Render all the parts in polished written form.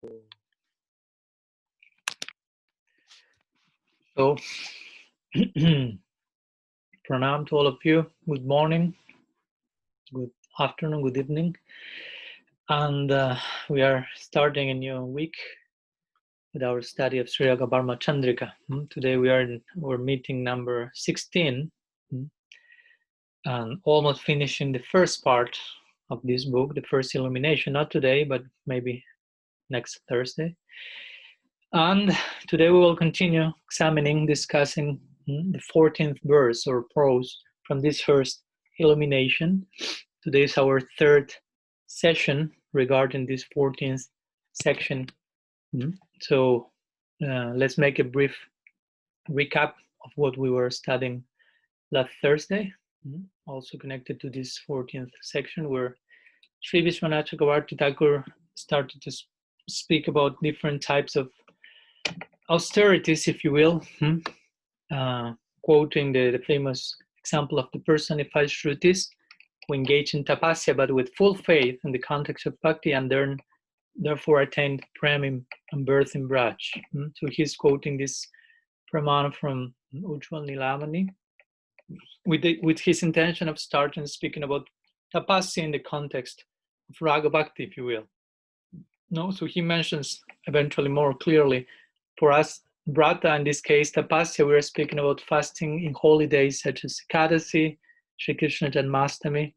So, pranam to all of you. Good morning, good afternoon, good evening. And we are starting a new week with our study of Sri Raga-vartma-candrika. Today we are in our meeting number 16 and almost finishing the first part of this book, the first illumination, not today, but maybe next Thursday. And today we will continue examining, discussing the 14th verse or prose from this first illumination. Today is our third session regarding this 14th section. So let's make a brief recap of what we were studying last Thursday, also connected to this 14th section where Sri Vishwanath Chakravarti Thakur started to speak about different types of austerities, if you will, quoting the famous example of the personified Shrutis who engage in tapasya but with full faith in the context of bhakti and therefore attained prem and birth in Braj. So he's quoting this pramana from Ujjwal Nilamani with his intention of starting speaking about tapasya in the context of raga bhakti, if you will. No, so he mentions eventually more clearly for us Brata, in this case, tapasya, we are speaking about fasting in holy days such as Ekadasi, Shri Krishna Janmastami,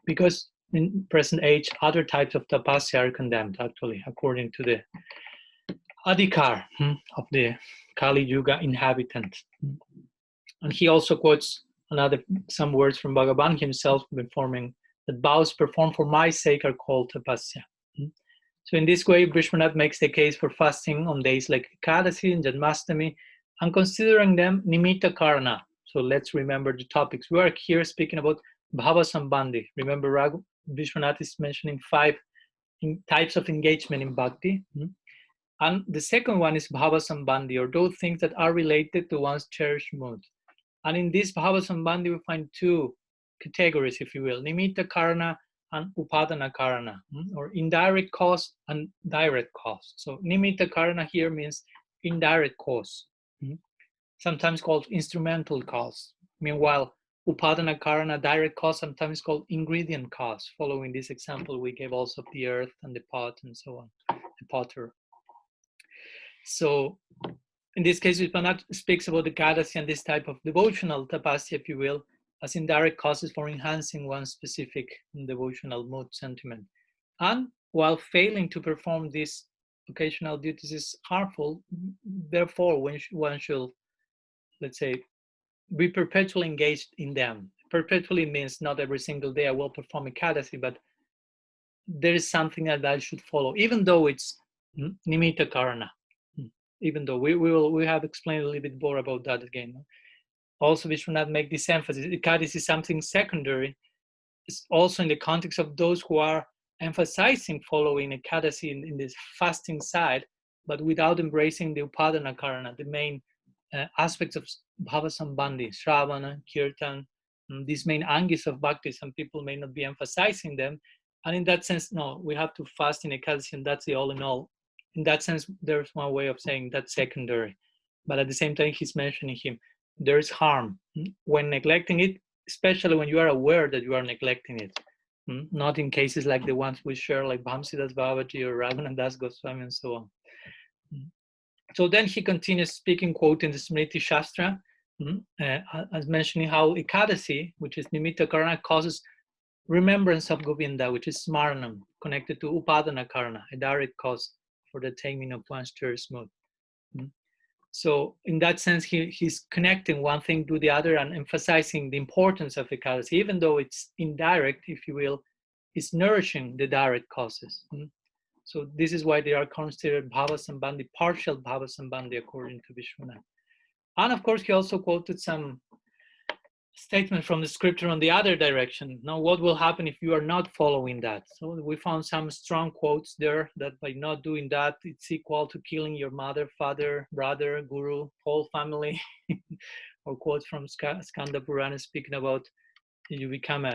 because in present age, other types of tapasya are condemned, actually, according to the adhikar of the Kali Yuga inhabitant. And he also quotes some words from Bhagavan himself, informing that vows performed for my sake are called tapasya. So in this way, Vishwanath makes the case for fasting on days like Ekadasi and Janmastami and considering them nimitta karana. So let's remember the topics. We are here speaking about bhava sambandhi. Remember, Vishwanath is mentioning 5 types of engagement in bhakti. And the second one is bhava sambandhi, or those things that are related to one's cherished mood. And in this bhava sambandhi, we find 2 categories, if you will, nimitta karana and upadana karana, or indirect cause and direct cause. So nimitta karana here means indirect cause, sometimes called instrumental cause. Meanwhile, upadana karana, direct cause, sometimes called ingredient cause, following this example we gave also of the earth and the pot and so on, the potter. So in this case, Vishwanath speaks about the Ekadasi and this type of devotional tapasya, if you will, as indirect causes for enhancing one's specific devotional mood sentiment. And while failing to perform these occasional duties is harmful, therefore one should, let's say, be perpetually engaged in them. Perpetually means not every single day I will perform Ekadasi, but there is something that I should follow, even though it's nimitta karana. Even though we have explained a little bit more about that again. Also, we should not make this emphasis. Ekadasi is something secondary. It's also in the context of those who are emphasizing following Ekadasi in this fasting side, but without embracing the upadana karana, the main aspects of bhava sambandhi, shravana, kirtan, these main angis of bhakti. Some people may not be emphasizing them. And in that sense, no, we have to fast in Ekadasi, and that's the all in all. In that sense, there's one way of saying that's secondary. But at the same time, he's mentioning him. There's harm when neglecting it, especially when you are aware that you are neglecting it. Not in cases like the ones we share, like Bhamsidas Babaji or Raghunath Das Goswami and so on. So then he continues speaking, quoting the Smriti Shastra, as mentioning how Ekadasi, which is nimitta karana, causes remembrance of Govinda, which is smaranam, connected to upadana karana, a direct cause for the attainment of one's cherished mood. So in that sense, he's connecting one thing to the other and emphasizing the importance of Ekadasi, even though it's indirect, if you will, it's nourishing the direct causes. So this is why they are considered bhava sambandhi, partial bhava sambandhi, according to Vishwanath. And of course, he also quoted some statement from the scripture on the other direction. Now, what will happen if you are not following that? So we found some strong quotes there that by not doing that, it's equal to killing your mother, father, brother, guru, whole family. Or quotes from Skanda Purana speaking about you become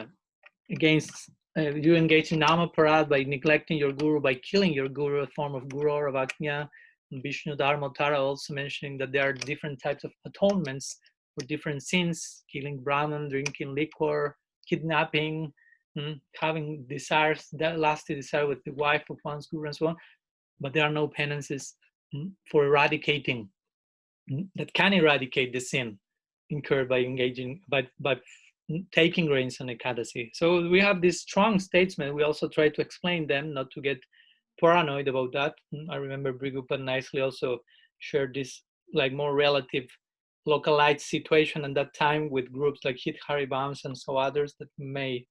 against you engage in Namaparad by neglecting your guru, by killing your guru, a form of guru or avajna. Vishnu Dharmotara also mentioning that there are different types of atonements for different sins: killing Brahman, drinking liquor, kidnapping, having desires, that lasting desire with the wife of one's guru, and so on. But there are no penances for eradicating, that can eradicate the sin incurred by engaging, by taking grains on Ekadasi. So we have these strong statements. We also try to explain them, not to get paranoid about that. I remember Brigupa nicely also shared this like more relative localized situation at that time with groups like Hit Haribams and so others that may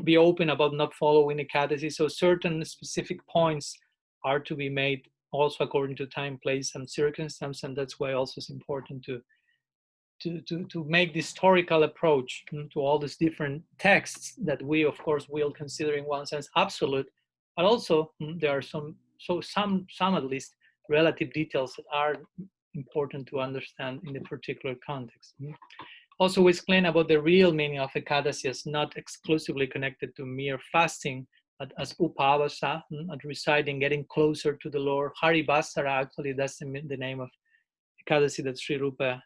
be open about not following Ekadasi. So certain specific points are to be made also according to time, place, and circumstance, and that's why also it's important to make the historical approach to all these different texts that we, of course, will consider in one sense absolute, but also there are some at least relative details that are important to understand in the particular context. Also, we explain about the real meaning of Ekadasi as not exclusively connected to mere fasting, but as upavasa, at residing, getting closer to the Lord. Haribasara, actually, that's the name of Ekadasi that Sri Rupa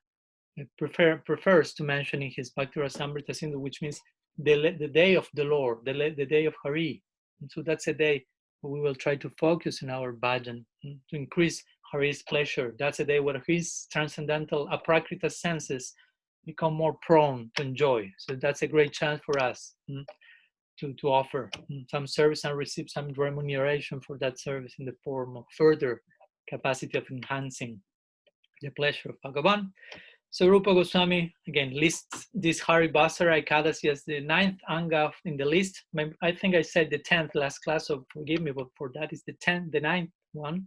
prefers to mention in his Bhakti Rasamrita Sindhu, which means the day of the Lord, the day of Hari. And so that's a day where we will try to focus on our bhajan to increase Hari's pleasure. That's a day where his transcendental aprakrita senses become more prone to enjoy. So that's a great chance for us to offer some service and receive some remuneration for that service in the form of further capacity of enhancing the pleasure of Bhagavan. So Rupa Goswami again lists this Haribasara Ekadasi as the 9th anga in the list. I think I said the 10th last class, so forgive me, but for that is the 9th one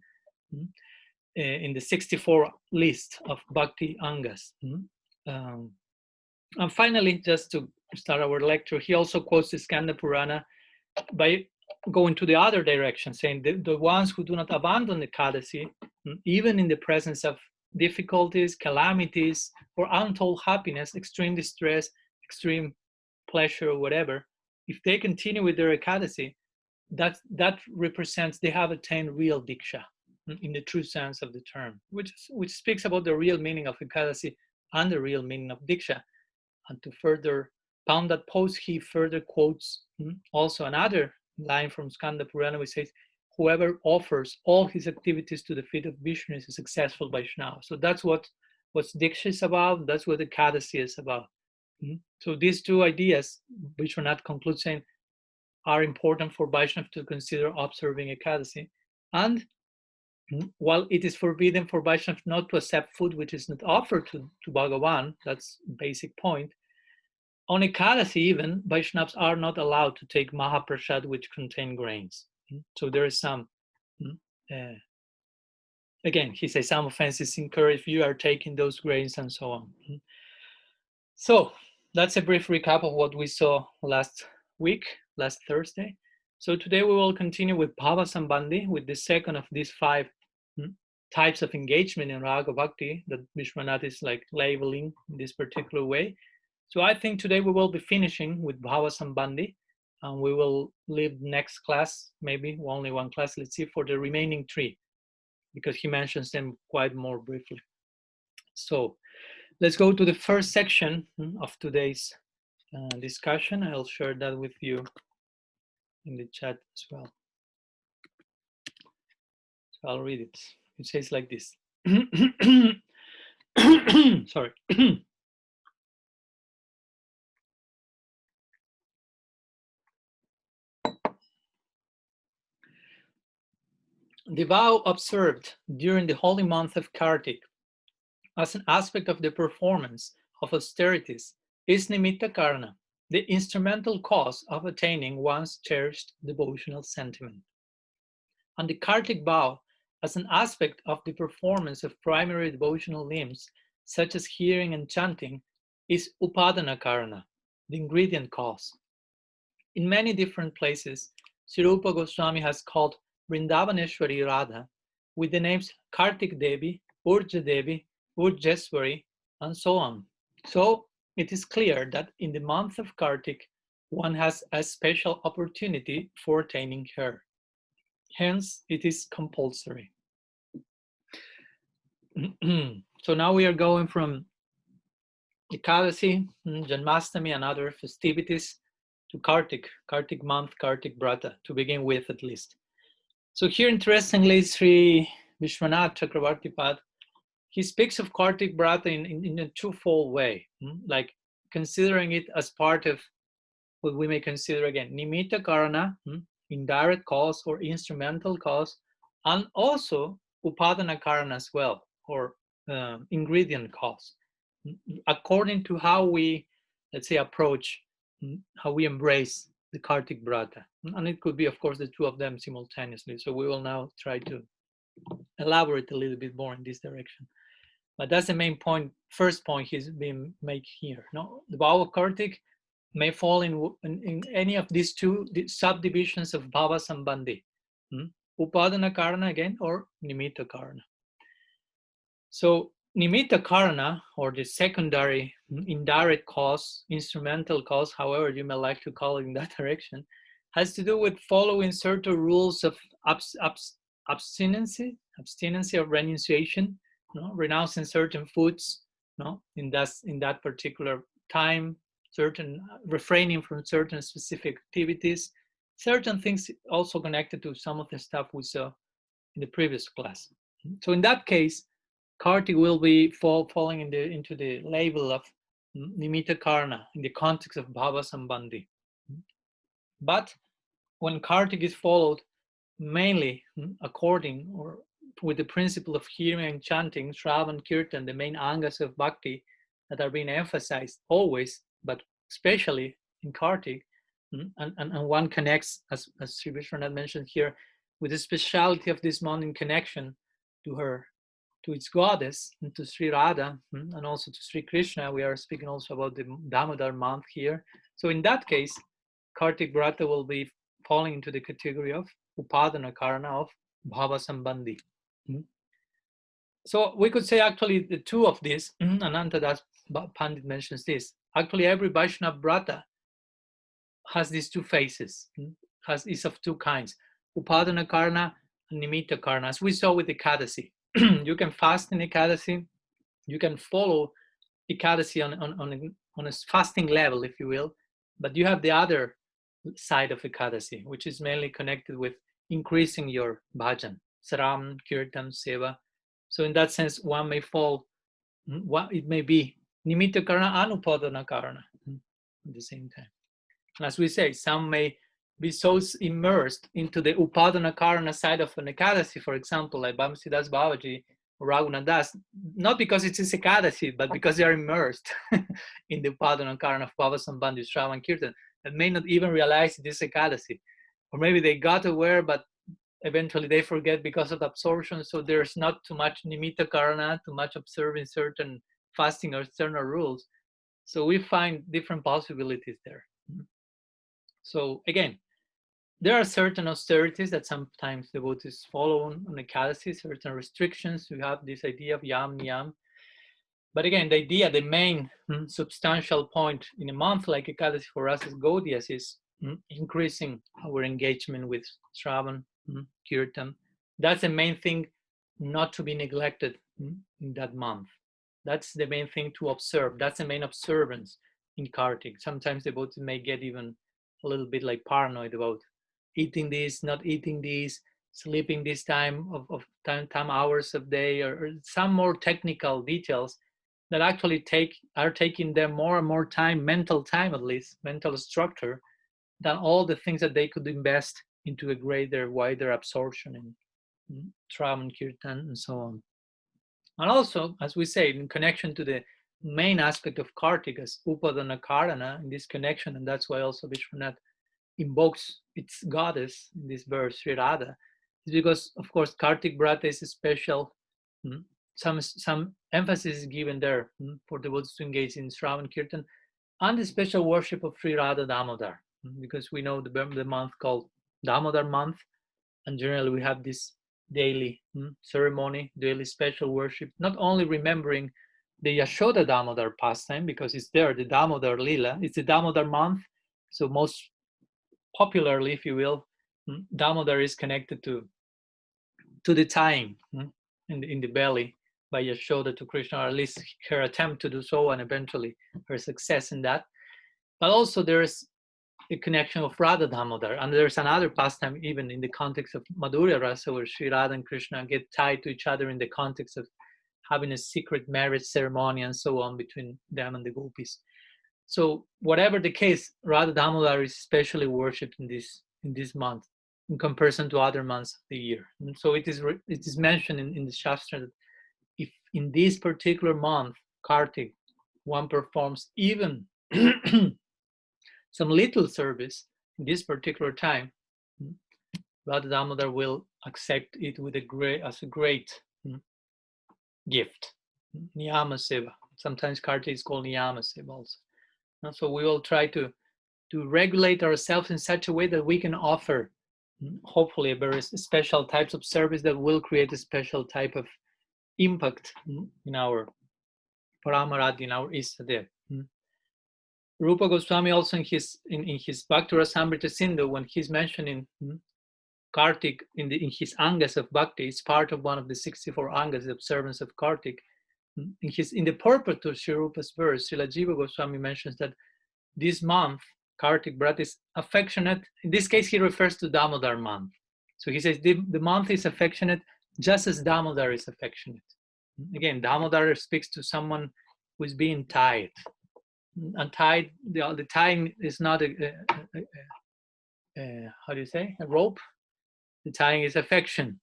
in the 64 list of Bhakti Angas. And finally, just to start our lecture, he also quotes the Skanda Purana by going to the other direction, saying the ones who do not abandon the Ekadasi, even in the presence of difficulties, calamities, or untold happiness, extreme distress, extreme pleasure, or whatever, if they continue with their Ekadasi, that represents they have attained real Diksha in the true sense of the term, which speaks about the real meaning of Ekadasi and the real meaning of Diksha. And to further pound that post, he further quotes also another line from Skanda Purana, which says, whoever offers all his activities to the feet of Vishnu is a successful Vaishnava. So that's what Diksha is about. That's what the Ekadasi is about. So these two ideas, which are not conclude saying, are important for Vaishnava to consider observing Ekadasi. And while it is forbidden for Vaishnava not to accept food which is not offered to Bhagavan, that's basic point, on Ekadasi even, Vaishnavas are not allowed to take Mahaprasad which contain grains. So there is some, again, he says some offenses incur if you are taking those grains and so on. So that's a brief recap of what we saw last Thursday. So today we will continue with Bhava Sambandhi, with the second of these 5 types of engagement in Raga Bhakti that Vishwanath is like labeling in this particular way. So I think today we will be finishing with Bhava Sambandhi, and we will leave next class, maybe only one class, let's see, for the remaining 3, because he mentions them quite more briefly. So let's go to the first section of today's discussion. I'll share that with you in the chat as well. So I'll read it. It says like this. Sorry. The vow observed during the holy month of Kartik as an aspect of the performance of austerities is nimitta karana, the instrumental cause of attaining one's cherished devotional sentiment. And the Kartik vow as an aspect of the performance of primary devotional limbs, such as hearing and chanting, is upadana karana, the ingredient cause. In many different places, Sri Rupa Goswami has called Vrindavaneshwari Radha with the names Kartik Devi, Urja Devi, Urjeswari, and so on. So it is clear that in the month of Kartik, one has a special opportunity for attaining her. Hence, it is compulsory. So now we are going from Ekadasi, Janmashtami, and other festivities to Kartik month, Kartik Brata, to begin with at least. So here, interestingly, Sri Vishwanath Chakravarti Pad, he speaks of Kartik Brata in a twofold way, like considering it as part of what we may consider again nimitta karana, indirect cause or instrumental cause, and also upadana karana as well, or ingredient cause, according to how we, let's say, approach, how we embrace the Kartik Brata. And it could be, of course, the two of them simultaneously. So we will now try to elaborate a little bit more in this direction. But that's the main point, first point he's been making here. No, the vow of Kartik may fall in any of these two subdivisions of Bhava Sambandhi. Upadana Karana again, or Nimitta Karana. So Nimitta Karana, or the secondary indirect cause, instrumental cause, however you may like to call it in that direction, has to do with following certain rules of abstinence of renunciation, renouncing certain foods, in that particular time, certain refraining from certain specific activities, certain things also connected to some of the stuff we saw in the previous class. So in that case, Kartik will be falling into the label of Nimitta Karana in the context of Bhava Sambandhi. But when Kartik is followed mainly according or with the principle of hearing and chanting, Shravan, Kirtan, the main angas of bhakti that are being emphasized always, but especially in Kartik, and one connects, as Sri Vishwanath mentioned here, with the speciality of this month in connection to its goddess, and to Sri Radha, and also to Sri Krishna. We are speaking also about the Damodar month here. So in that case, Kartik Brata will be falling into the category of Upadana Karana of Bhava Sambandhi. So we could say actually the two of these, Anantadas Pandit mentions this, actually every Vaishnava Brata has these two phases, is of two kinds, Upadana Karana and Nimitta Karana, as we saw with Ekadasi. You can fast in Ekadasi, you can follow Ekadasi on a fasting level, if you will, but you have the other side of Ekadasi, which is mainly connected with increasing your bhajan, saram, kirtan, seva. So in that sense, one may fall, it may be Nimitta Karana and Upadana Karana at the same time. And as we say, some may be so immersed into the Upadana Karana side of an Ekadasi, for example, like Bamsidas Babaji or Raghunath Das, not because it's a Ekadasi, but because they are immersed in the Upadana Karana of Bhava Sambandhi, Shravan Kirtan, and may not even realize it is Ekadasi. Or maybe they got aware, but eventually they forget because of absorption. So there's not too much Nimitta Karana, too much observing certain fasting or external rules. So we find different possibilities there. So again, there are certain austerities that sometimes devotees follow on Ekadasi, certain restrictions. We have this idea of yam, niyam. But again, the main substantial point in a month like Ekadasi for us as Gaudias is increasing our engagement with Shravan, Kirtan. That's the main thing not to be neglected in that month. That's the main thing to observe. That's the main observance in Kartik. Sometimes devotees may get even a little bit like paranoid about eating this, not eating this, sleeping this time of time hours of day, or some more technical details that actually are taking them more and more time, mental time at least, mental structure, than all the things that they could invest into a greater, wider absorption in Shravan, Kirtan, and so on. And also, as we say, in connection to the main aspect of Kartik as Upadana Karana, in this connection, and that's why also Vishwanath invokes its goddess in this verse, Sri Radha, is because, of course, Kartik Brata is a special, some emphasis is given there for devotees to engage in Shravan Kirtan, and the special worship of Sri Radha Damodar, because we know the month called Damodar month, and generally we have this daily ceremony, daily special worship, not only remembering the Yashoda Damodar pastime, because it's there, the Damodar Lila, it's the Damodar month, So most popularly, if you will, Damodar is connected to the tying in the belly by Yashoda to Krishna, or at least her attempt to do so, and eventually her success in that. But also there's the connection of Radha Damodar, and there's another pastime even in the context of Madhurya Rasa, where Sri Radha and Krishna get tied to each other in the context of having a secret marriage ceremony and so on between them and the gopis. So whatever the case, Radha Damodar is especially worshipped in this month in comparison to other months of the year. And so it is mentioned in the Shastra that if in this particular month, Kartik, one performs even some little service in this particular time, Radha Damodar will accept it with as a great gift. Niyama Seva. Sometimes Kartik is called Niyama Seva also. And so we will try to regulate ourselves in such a way that we can offer, hopefully, a very special types of service that will create a special type of impact in our Paramarad, in our Istadev. Rupa Goswami also in his Bhakti Rasamrita Sindhu, when he's mentioning Kartik in his Angas of Bhakti, it's part of one of the 64 Angas, the observance of Kartik. In the purport to Sri Rupa's verse, Srila Jiva Goswami mentions that this month, Kartik Brat, is affectionate. In this case, he refers to Damodar month. So he says the month is affectionate just as Damodar is affectionate. Again, Damodar speaks to someone who is being tied. And tied, the tying is not how do you say, a rope? The tying is affection.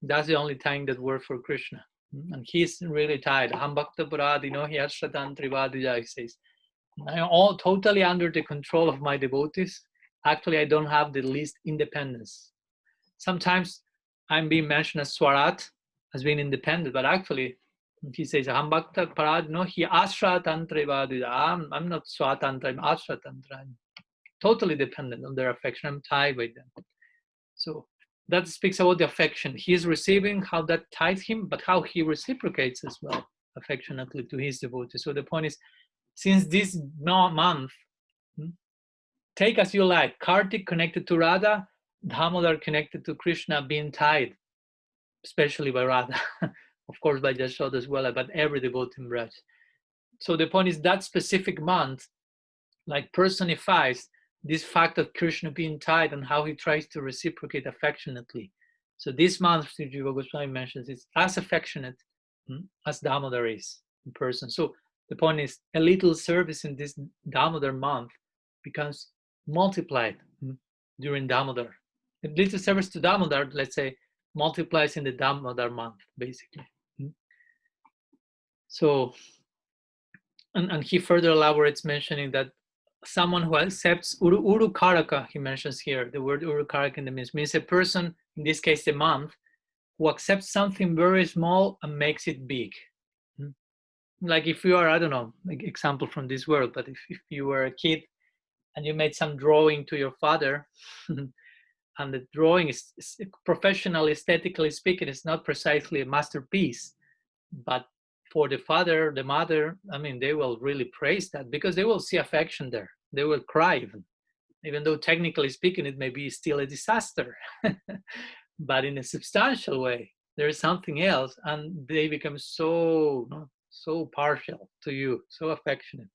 That's the only tying that works for Krishna. And he's really tied. Aham bhakta paradino hi ashratan trivadija, he says. I'm all totally under the control of my devotees. Actually, I don't have the least independence. Sometimes I'm being mentioned as Swarat, as being independent, but actually, he says, Aham bhakta paradino hi ashratan trivadija. I'm not Swatantra, I'm ashratantra. I'm totally dependent on their affection. I'm tied by them. So that speaks about the affection. He is receiving, how that ties him, but how he reciprocates as well, affectionately to his devotees. So the point is, since this month, take as you like, Kartik connected to Radha, Damodar connected to Krishna, being tied, especially by Radha, of course by Yashoda as well, but every devotee in Braj. So the point is that specific month, like, personifies this fact of Krishna being tied and how he tries to reciprocate affectionately. So this month, Sri Jiva Goswami mentions, is as affectionate as Damodar is in person. So the point is, a little service in this Damodar month becomes multiplied during Damodar. A little service to Damodar, let's say, multiplies in the Damodar month, basically. So, and he further elaborates, mentioning that someone who accepts Uru Karaka, he mentions here, the word Uru Karaka in the means a person, in this case a month, who accepts something very small and makes it big. Like if you are, I don't know, like example from this world, but if you were a kid and you made some drawing to your father, and the drawing is professional, aesthetically speaking, it's not precisely a masterpiece, but for the father, the mother, I mean, they will really praise that because they will see affection there. They will cry even though technically speaking, it may be still a disaster. But in a substantial way, there is something else, and they become so partial to you, so affectionate.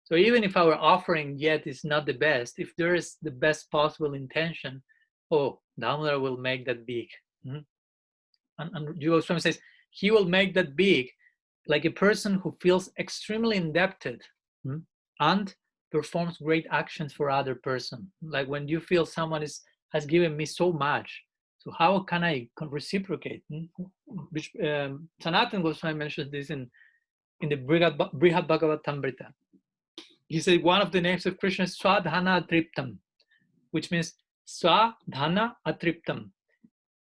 So even if our offering yet is not the best, if there is the best possible intention, Damodar will make that big. And Jiva Goswami says, he will make that big like a person who feels extremely indebted and performs great actions for other person. Like when you feel someone has given me so much, so how can I reciprocate? Which Sanatana Goswami mentions this in the Brihad Bhagavatamrita. He said one of the names of Krishna is Swadhana Atriptam, which means Swadhana Atriptam.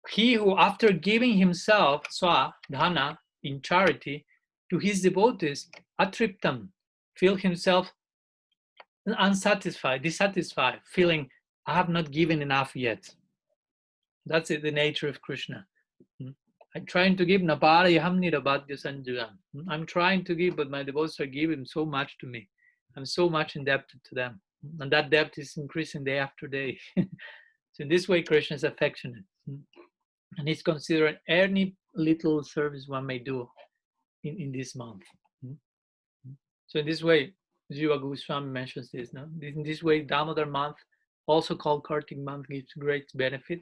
He who, after giving himself Swadhana in charity to his devotees, Atriptam, feel himself unsatisfied, dissatisfied, feeling, I have not given enough yet. That's the nature of Krishna. I'm trying to give, I'm trying to give, but my devotees are giving so much to me. I'm so much indebted to them. And that depth is increasing day after day. So in this way, Krishna is affectionate. And he's considering any little service one may do in this month. So in this way, Jiva Goswami mentions this. No? In this way, Damodar month, also called Kartik month, gives great benefit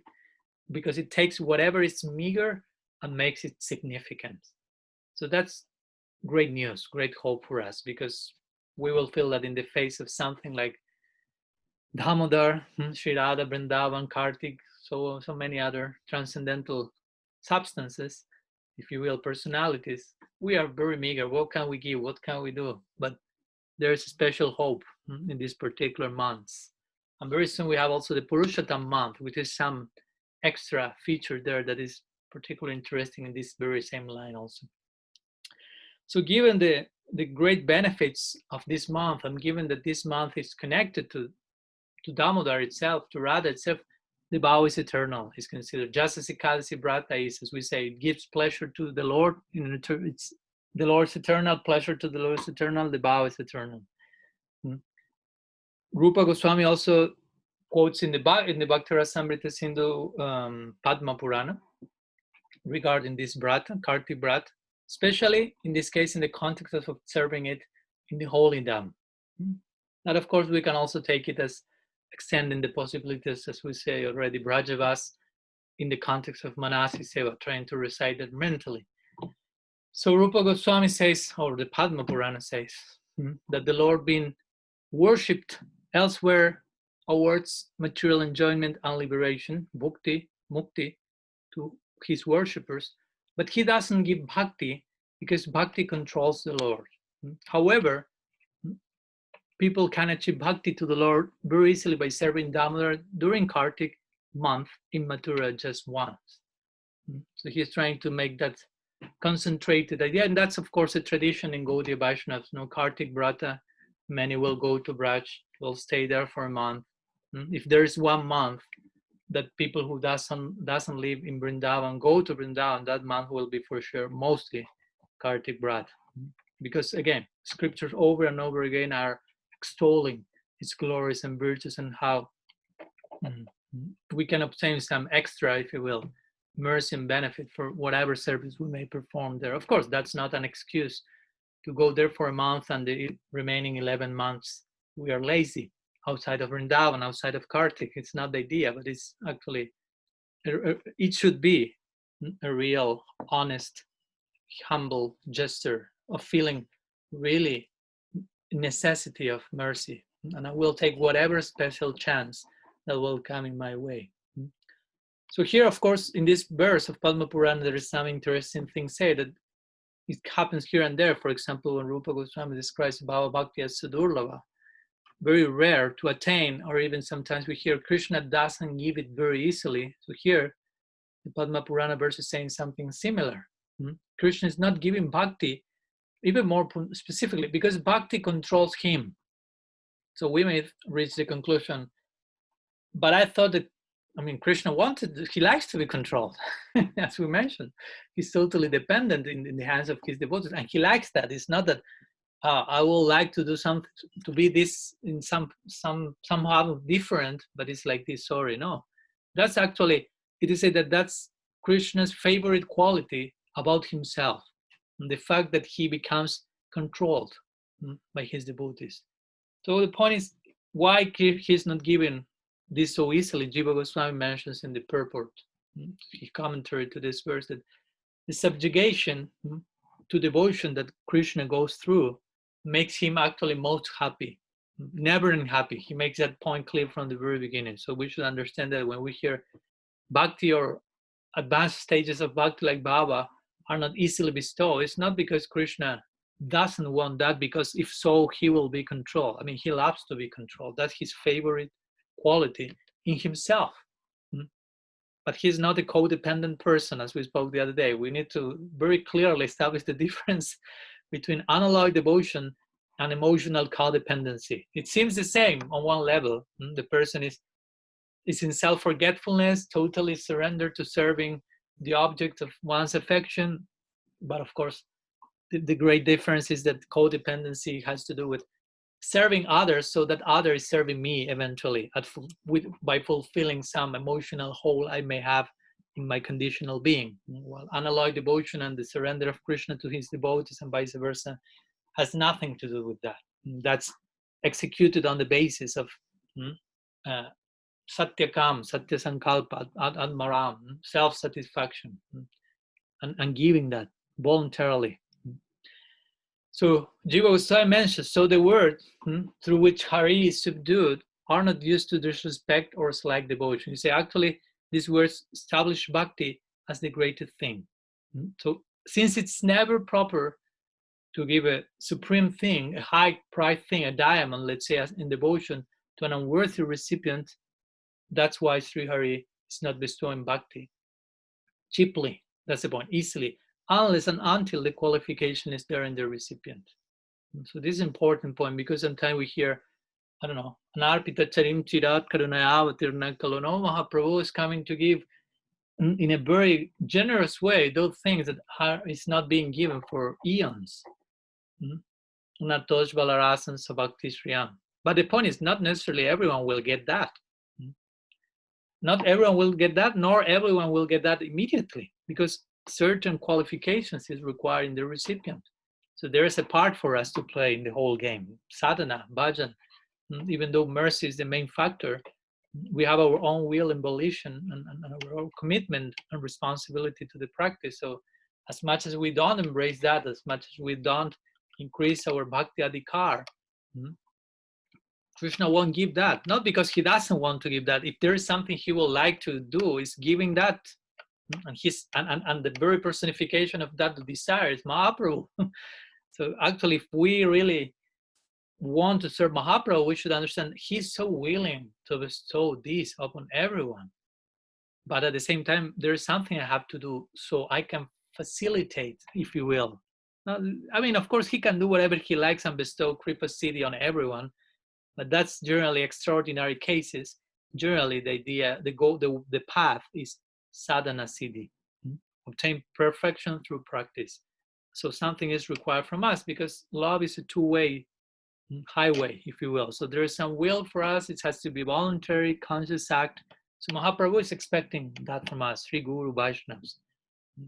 because it takes whatever is meager and makes it significant. So that's great news, great hope for us, because we will feel that in the face of something like Damodar, Sri Radha, Vrindavan, Kartik, so many other transcendental substances, if you will, personalities, we are very meager. What can we give? What can we do? But there's a special hope in these particular months. And very soon we have also the Purushottam month, which is some extra feature there that is particularly interesting in this very same line also. So given the great benefits of this month, and given that this month is connected to Damodar itself, to Radha itself, the vow is eternal, is considered. Just as Ekadasi Brata is, as we say, it gives pleasure to the Lord. It's the Lord's eternal, pleasure to the Lord's eternal, the vow is eternal. Rupa Goswami also quotes in the Bhakti-rasamrita Sindhu Padma Purana regarding this Brata, Kartik Brata, especially in this case in the context of observing it in the holy Dham. And of course, we can also take it as extending the possibilities, as we say already, Brajavas, in the context of Manasi Seva, trying to recite it mentally. So Rupa Goswami says, or the Padma Purana says, that the Lord being worshipped elsewhere awards material enjoyment and liberation, bhakti, mukti, to his worshippers, but he doesn't give bhakti because bhakti controls the Lord. However, people can achieve bhakti to the Lord very easily by serving Damodar during Kartik month in Mathura just once. So he's trying to make that concentrated idea, and that's of course a tradition in Gaudiya Vaishnavas. No, Kartik Brata, many will go to Braj, will stay there for a month. If there is 1 month that people who doesn't live in Vrindavan go to Vrindavan, that month will be for sure mostly Kartik Brata, because again, scriptures over and over again are extolling its glories and virtues and how we can obtain some extra, if you will, mercy and benefit for whatever service we may perform there. Of course, that's not an excuse to go there for a month and the remaining 11 months we are lazy outside of Vrindavan, outside of Kartik. It's not the idea, but it's actually, it should be a real, honest, humble gesture of feeling really necessity of mercy. And I will take whatever special chance that will come in my way. So here, of course, in this verse of Padma Purana, there is some interesting thing said that it happens here and there. For example, when Rupa Goswami describes Bhava Bhakti as Sudurlava, very rare to attain, or even sometimes we hear Krishna doesn't give it very easily. So here, the Padma Purana verse is saying something similar. Krishna is not giving bhakti, even more specifically, because bhakti controls him. So we may reach the conclusion, but I thought that, Krishna he likes to be controlled, as we mentioned. He's totally dependent in the hands of his devotees, and he likes that. It's not that I would like to do something, to be this in somehow different, but it's like this, sorry, no. That's actually, it is said that that's Krishna's favorite quality about himself, and the fact that he becomes controlled by his devotees. So the point is, why he's not given this so easily? Jiva Goswami mentions in the purport, he commentary to this verse, that the subjugation to devotion that Krishna goes through makes him actually most happy, never unhappy. He makes that point clear from the very beginning. So we should understand that when we hear bhakti or advanced stages of bhakti like Bhava are not easily bestowed, it's not because Krishna doesn't want that, because if so, he will be controlled. He loves to be controlled. That's his favorite quality in himself. But he's not a codependent person, as we spoke the other day. We need to very clearly establish the difference between unalloyed devotion and emotional codependency. It seems the same on one level. The person is in self-forgetfulness, totally surrendered to serving the object of one's affection. But of course, the great difference is that codependency has to do with serving others so that others serving me eventually by fulfilling some emotional hole I may have in my conditional being. While unalloyed devotion and the surrender of Krishna to his devotees and vice versa has nothing to do with that. That's executed on the basis of uh, satyakam, satyasankalpa, admaram, self-satisfaction, and giving that voluntarily. So Jiva Goswami mentions, so the words through which Hari is subdued are not used to disrespect or slight devotion. You say, actually, these words establish bhakti as the greatest thing. So since it's never proper to give a supreme thing, a high price thing, a diamond, let's say, as in devotion to an unworthy recipient, that's why Sri Hari is not bestowing bhakti cheaply. That's the point, easily, unless and until the qualification is there in the recipient. So this is an important point, because sometimes we hear, I don't know, Anarpita charim chirat karunayavatirna kalono, Mahaprabhu is coming to give in a very generous way those things that is not being given for eons. Natoj balarasan sabhakti shriyam. But the point is, not necessarily everyone will get that. Not everyone will get that, nor everyone will get that immediately, because certain qualifications is required in the recipient. So there is a part for us to play in the whole game. Sadhana, bhajan, even though mercy is the main factor, we have our own will and volition and our own commitment and responsibility to the practice. So as much as we don't embrace that, as much as we don't increase our bhakti adhikar, Krishna won't give that. Not because he doesn't want to give that. If there is something he will like to do, is giving that. And the very personification of that desire is Mahaprabhu. So actually, if we really want to serve Mahaprabhu, we should understand he's so willing to bestow this upon everyone. But at the same time, there is something I have to do so I can facilitate, if you will. Now, I mean, of course, he can do whatever he likes and bestow Kripa Siddhi on everyone, but that's generally extraordinary cases. Generally, the idea, the path is sadhana siddhi, obtain perfection through practice. So something is required from us, because love is a two-way highway, if you will. So there is some will for us. It has to be voluntary, conscious act. So Mahaprabhu is expecting that from us, Sri Guru Vaishnavas.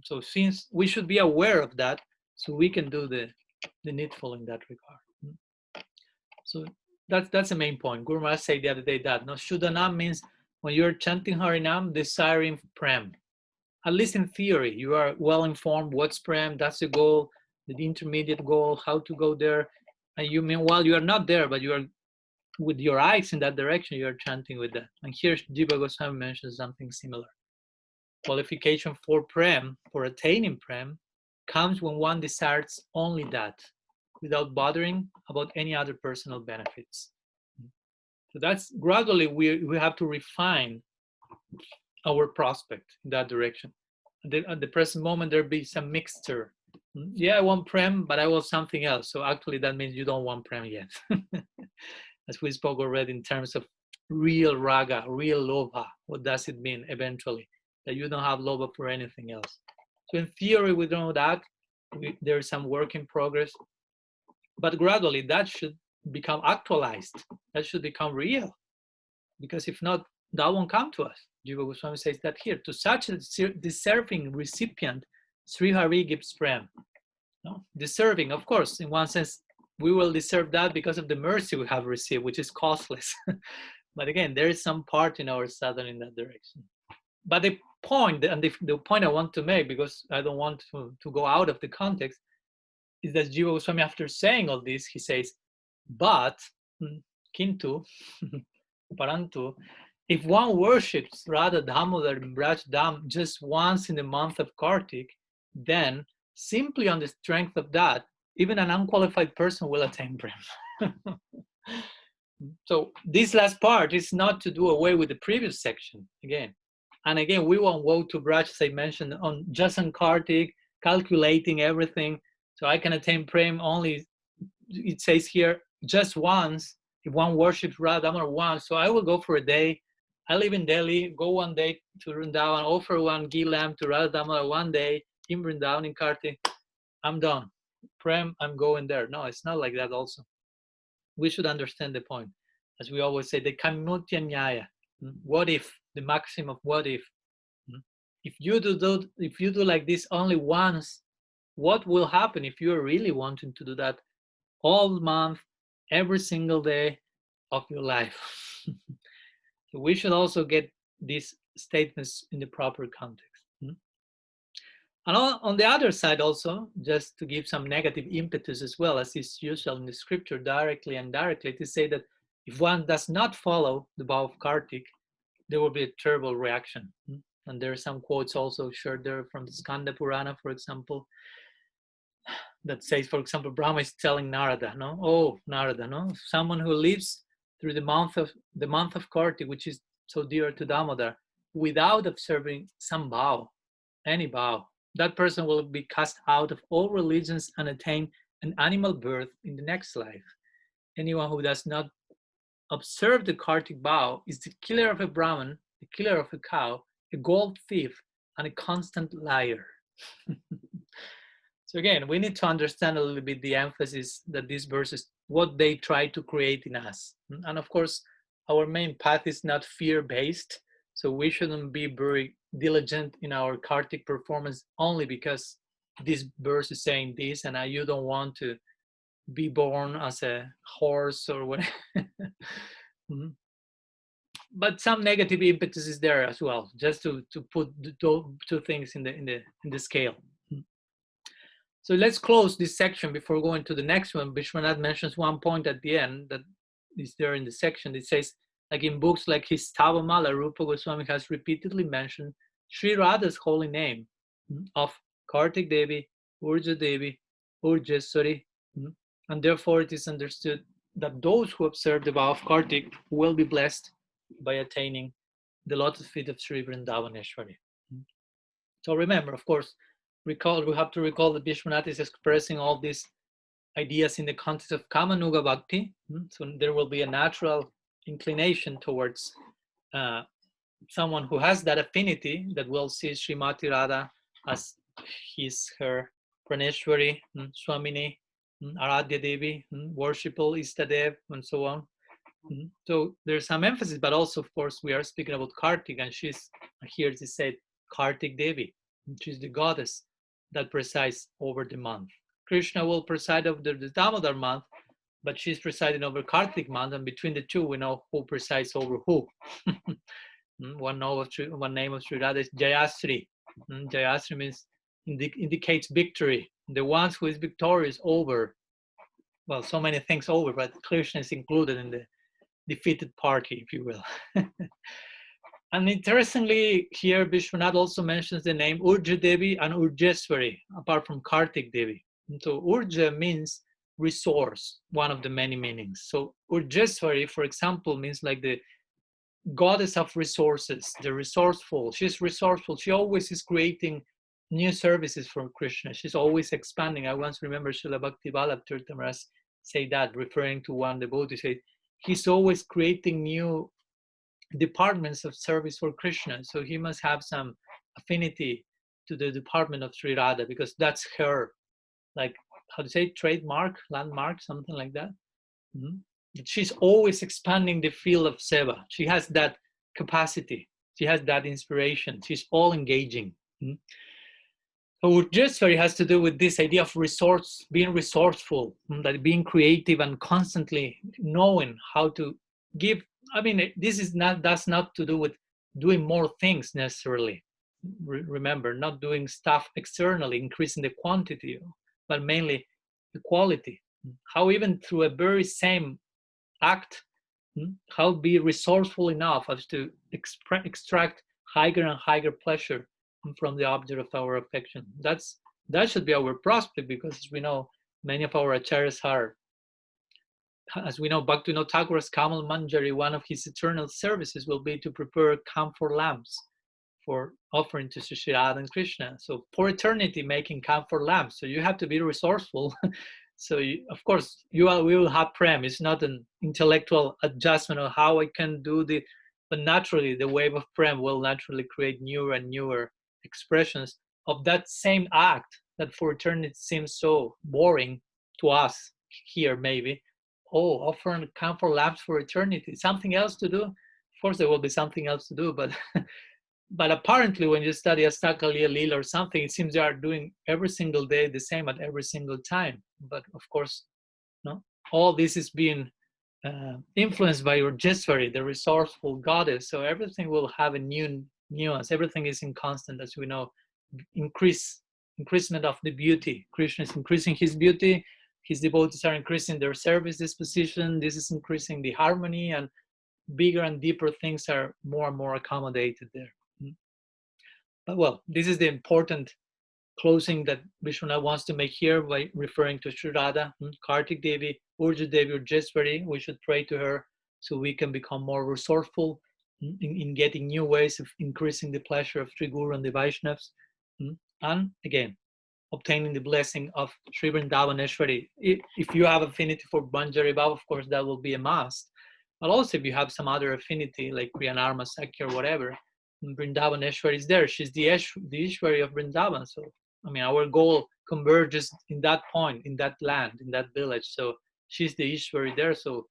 So since we should be aware of that, so we can do the needful in that regard. So that's the main point. Guru Maharaj said the other day that no, Shuddhanam means when you're chanting Harinam, desiring Prem. At least in theory, you are well informed what's Prem, that's the goal, the intermediate goal, how to go there. And you meanwhile you are not there, but you are with your eyes in that direction, you are chanting with that. And here Jiva Goswami mentions something similar. Qualification for Prem, for attaining Prem, comes when one desires only that, without bothering about any other personal benefits. So that's gradually we have to refine our prospect in that direction. At the present moment, there be some mixture. Yeah, I want Prem, but I want something else. So actually that means you don't want Prem yet. As we spoke already in terms of real raga, real lobha, what does it mean eventually? That you don't have lobha for anything else. So in theory, we know that. There's some work in progress. But gradually that should become actualized. That should become real. Because if not, that won't come to us. Jiva Goswami says that here. To such a deserving recipient, Sri Hari gives Prem. No? Deserving, of course, in one sense, we will deserve that because of the mercy we have received, which is costless. But again, there is some part in our sadhana in that direction. But the point, and the point I want to make, because I don't want to go out of the context, is that Jiva Goswami, after saying all this, he says, but, kintu, parantu, if one worships Radha Damodar in Braj Dham just once in the month of Kartik, then simply on the strength of that, even an unqualified person will attain Prem. So this last part is not to do away with the previous section again. And again, we won't go to Braj, as I mentioned, on just on Kartik, calculating everything. So I can attain Prem only, it says here, just once, if one worships Radha Damodar once. So I will go for a day. I live in Delhi, go one day to Vrindavan, offer one ghee lamp to Radha Damodar one day in Vrindavan, in Kartik. I'm done. Prem, I'm going there. No, it's not like that also. we should understand the point. As we always say, the kamutya nyaya. What if, the maxim of what if. If you do like this only once, what will happen if you are really wanting to do that all month, every single day of your life? So we should also get these statements in the proper context. And on the other side also, just to give some negative impetus as well, as is usual in the scripture, directly and indirectly, to say that if one does not follow the vow of Kartik, there will be a terrible reaction. And there are some quotes also shared there from the Skanda Purana, for example, that says, for example, Brahma is telling Narada, no, oh Narada, no, someone who lives through the month of Kartik, which is so dear to Damodar, without observing some vow, any vow, that person will be cast out of all religions and attain an animal birth in the next life. Anyone who does not observe the Kartik vow is the killer of a Brahman, the killer of a cow, a gold thief, and a constant liar. So again, we need to understand a little bit the emphasis that these verses, what they try to create in us. And of course, our main path is not fear-based, so we shouldn't be very diligent in our Kartik performance only because this verse is saying this and you don't want to be born as a horse or whatever. But some negative impetus is there as well, just to put the two things in the scale. So let's close this section before going to the next one. Vishwanath mentions one point at the end that is there in the section. It says, like in books like his Stavamala, Rupa Goswami has repeatedly mentioned Sri Radha's holy name of Kartik Devi, Urja Devi, Urjeswari, and therefore it is understood that those who observe the vow of Kartik will be blessed by attaining the lotus feet of Sri Vrindavaneshwari. So remember, of course, we have to recall that Vishwanath is expressing all these ideas in the context of Kamanuga Bhakti. So there will be a natural inclination towards someone who has that affinity that will see Srimati Radha as her Praneshwari, Swamini, Aradhya Devi, worshipful Istadev, and so on. So there's some emphasis, but also, of course, we are speaking about Kartik, and she's here to say Kartik Devi. She's the goddess that presides over the month. Krishna will preside over the Damodar month, but she's presiding over Kartik month, and between the two, we know who presides over who. One name of Sri Radha is Jayasri. Jayasri means indicates victory. The ones who is victorious over, well, so many things over, but Krishna is included in the defeated party, if you will. And interestingly, here Vishwanath also mentions the name Urja Devi and Urjeswari, apart from Kartik Devi. And so Urja means resource, one of the many meanings. So Urjeswari, for example, means like the goddess of resources, the resourceful. She's resourceful. She always is creating new services for Krishna. She's always expanding. I once remember Srila Bhakti Vallabh Tirtha say that, referring to one devotee, said, he's always creating new departments of service for Krishna. So he must have some affinity to the department of Sri Radha, because that's her, like, how to say, trademark, landmark, something like that. She's always expanding the field of seva. She has that capacity. She has that inspiration. She's all engaging. So Urjeswari has to do with this idea of being resourceful, that being creative and constantly knowing how to give. I mean, that's not to do with doing more things necessarily. Remember, not doing stuff externally, increasing the quantity, but mainly the quality. How even through a very same act, how be resourceful enough as to extract higher and higher pleasure from the object of our affection. That should be our prospect, because as we know, many of our acharyas are, as we know, Bhaktivinoda Thakur's Kamal Manjari, one of his eternal services will be to prepare camphor lamps for offering to Sri Radha and Krishna. So for eternity, making camphor lamps. So you have to be resourceful. So of course, we will have prem. It's not an intellectual adjustment of how I can do the, but naturally the wave of prem will naturally create newer and newer expressions of that same act that for eternity seems so boring to us here maybe, oh, offering camphor lamps for eternity, something else to do. Of course, there will be something else to do, but but apparently, when you study Astakali Lila or something, it seems they are doing every single day the same at every single time. But of course, no, all this is being influenced by your Jeswari, the resourceful goddess. So everything will have a new nuance. Everything is in constant, as we know, increasement of the beauty. Krishna is increasing his beauty. His devotees are increasing their service disposition. This is increasing the harmony, and bigger and deeper things are more and more accommodated there. But well, this is the important closing that Vishwanath wants to make here by referring to Sri Radha, Kartik Devi, Urja Devi, or Jeswari. We should pray to her so we can become more resourceful in getting new ways of increasing the pleasure of Sri Guru and the Vaishnavas. And again, obtaining the blessing of Sri Vrindavaneshwari. If you have affinity for Banjari Bhav, of course, that will be a must. But also, if you have some other affinity, like Priyanarma, Sakya, or whatever, Vrindavaneshwari is there. She's the Ishwari of Vrindavan. So, I mean, our goal converges in that point, in that land, in that village. So, she's the Ishwari there. So,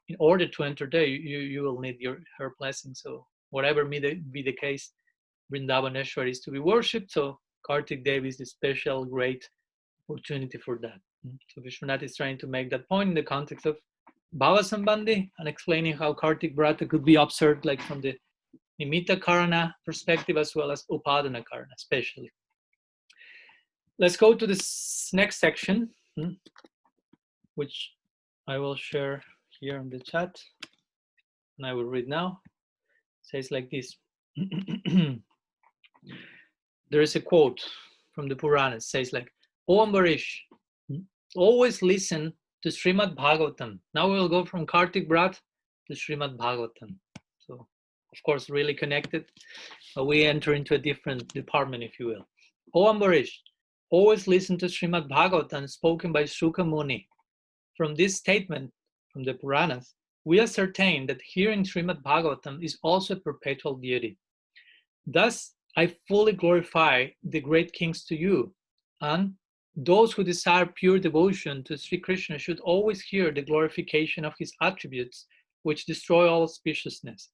in order to enter there, you will need her blessing. So, whatever may be the case, Vrindavaneshwari is to be worshipped. So, Kartik Devi is the special great opportunity for that. So Vishwanath is trying to make that point in the context of Bhava Sambandhi and explaining how Kartik Vrata could be observed like from the Nimitta Karana perspective as well as Upadana Karana especially. Let's go to this next section, which I will share here in the chat and I will read now. It says like this. There is a quote from the Puranas, says like, O Ambarish, always listen to Srimad Bhagavatam. Now we will go from Kartik Brat to Srimad Bhagavatam. So, of course, really connected. But we enter into a different department, if you will. O Ambarish, always listen to Srimad Bhagavatam spoken by Shuka Muni. From this statement from the Puranas, we ascertain that hearing Srimad Bhagavatam is also a perpetual duty. Thus, I fully glorify the great kings to you, and those who desire pure devotion to Sri Krishna should always hear the glorification of his attributes, which destroy all speciousness.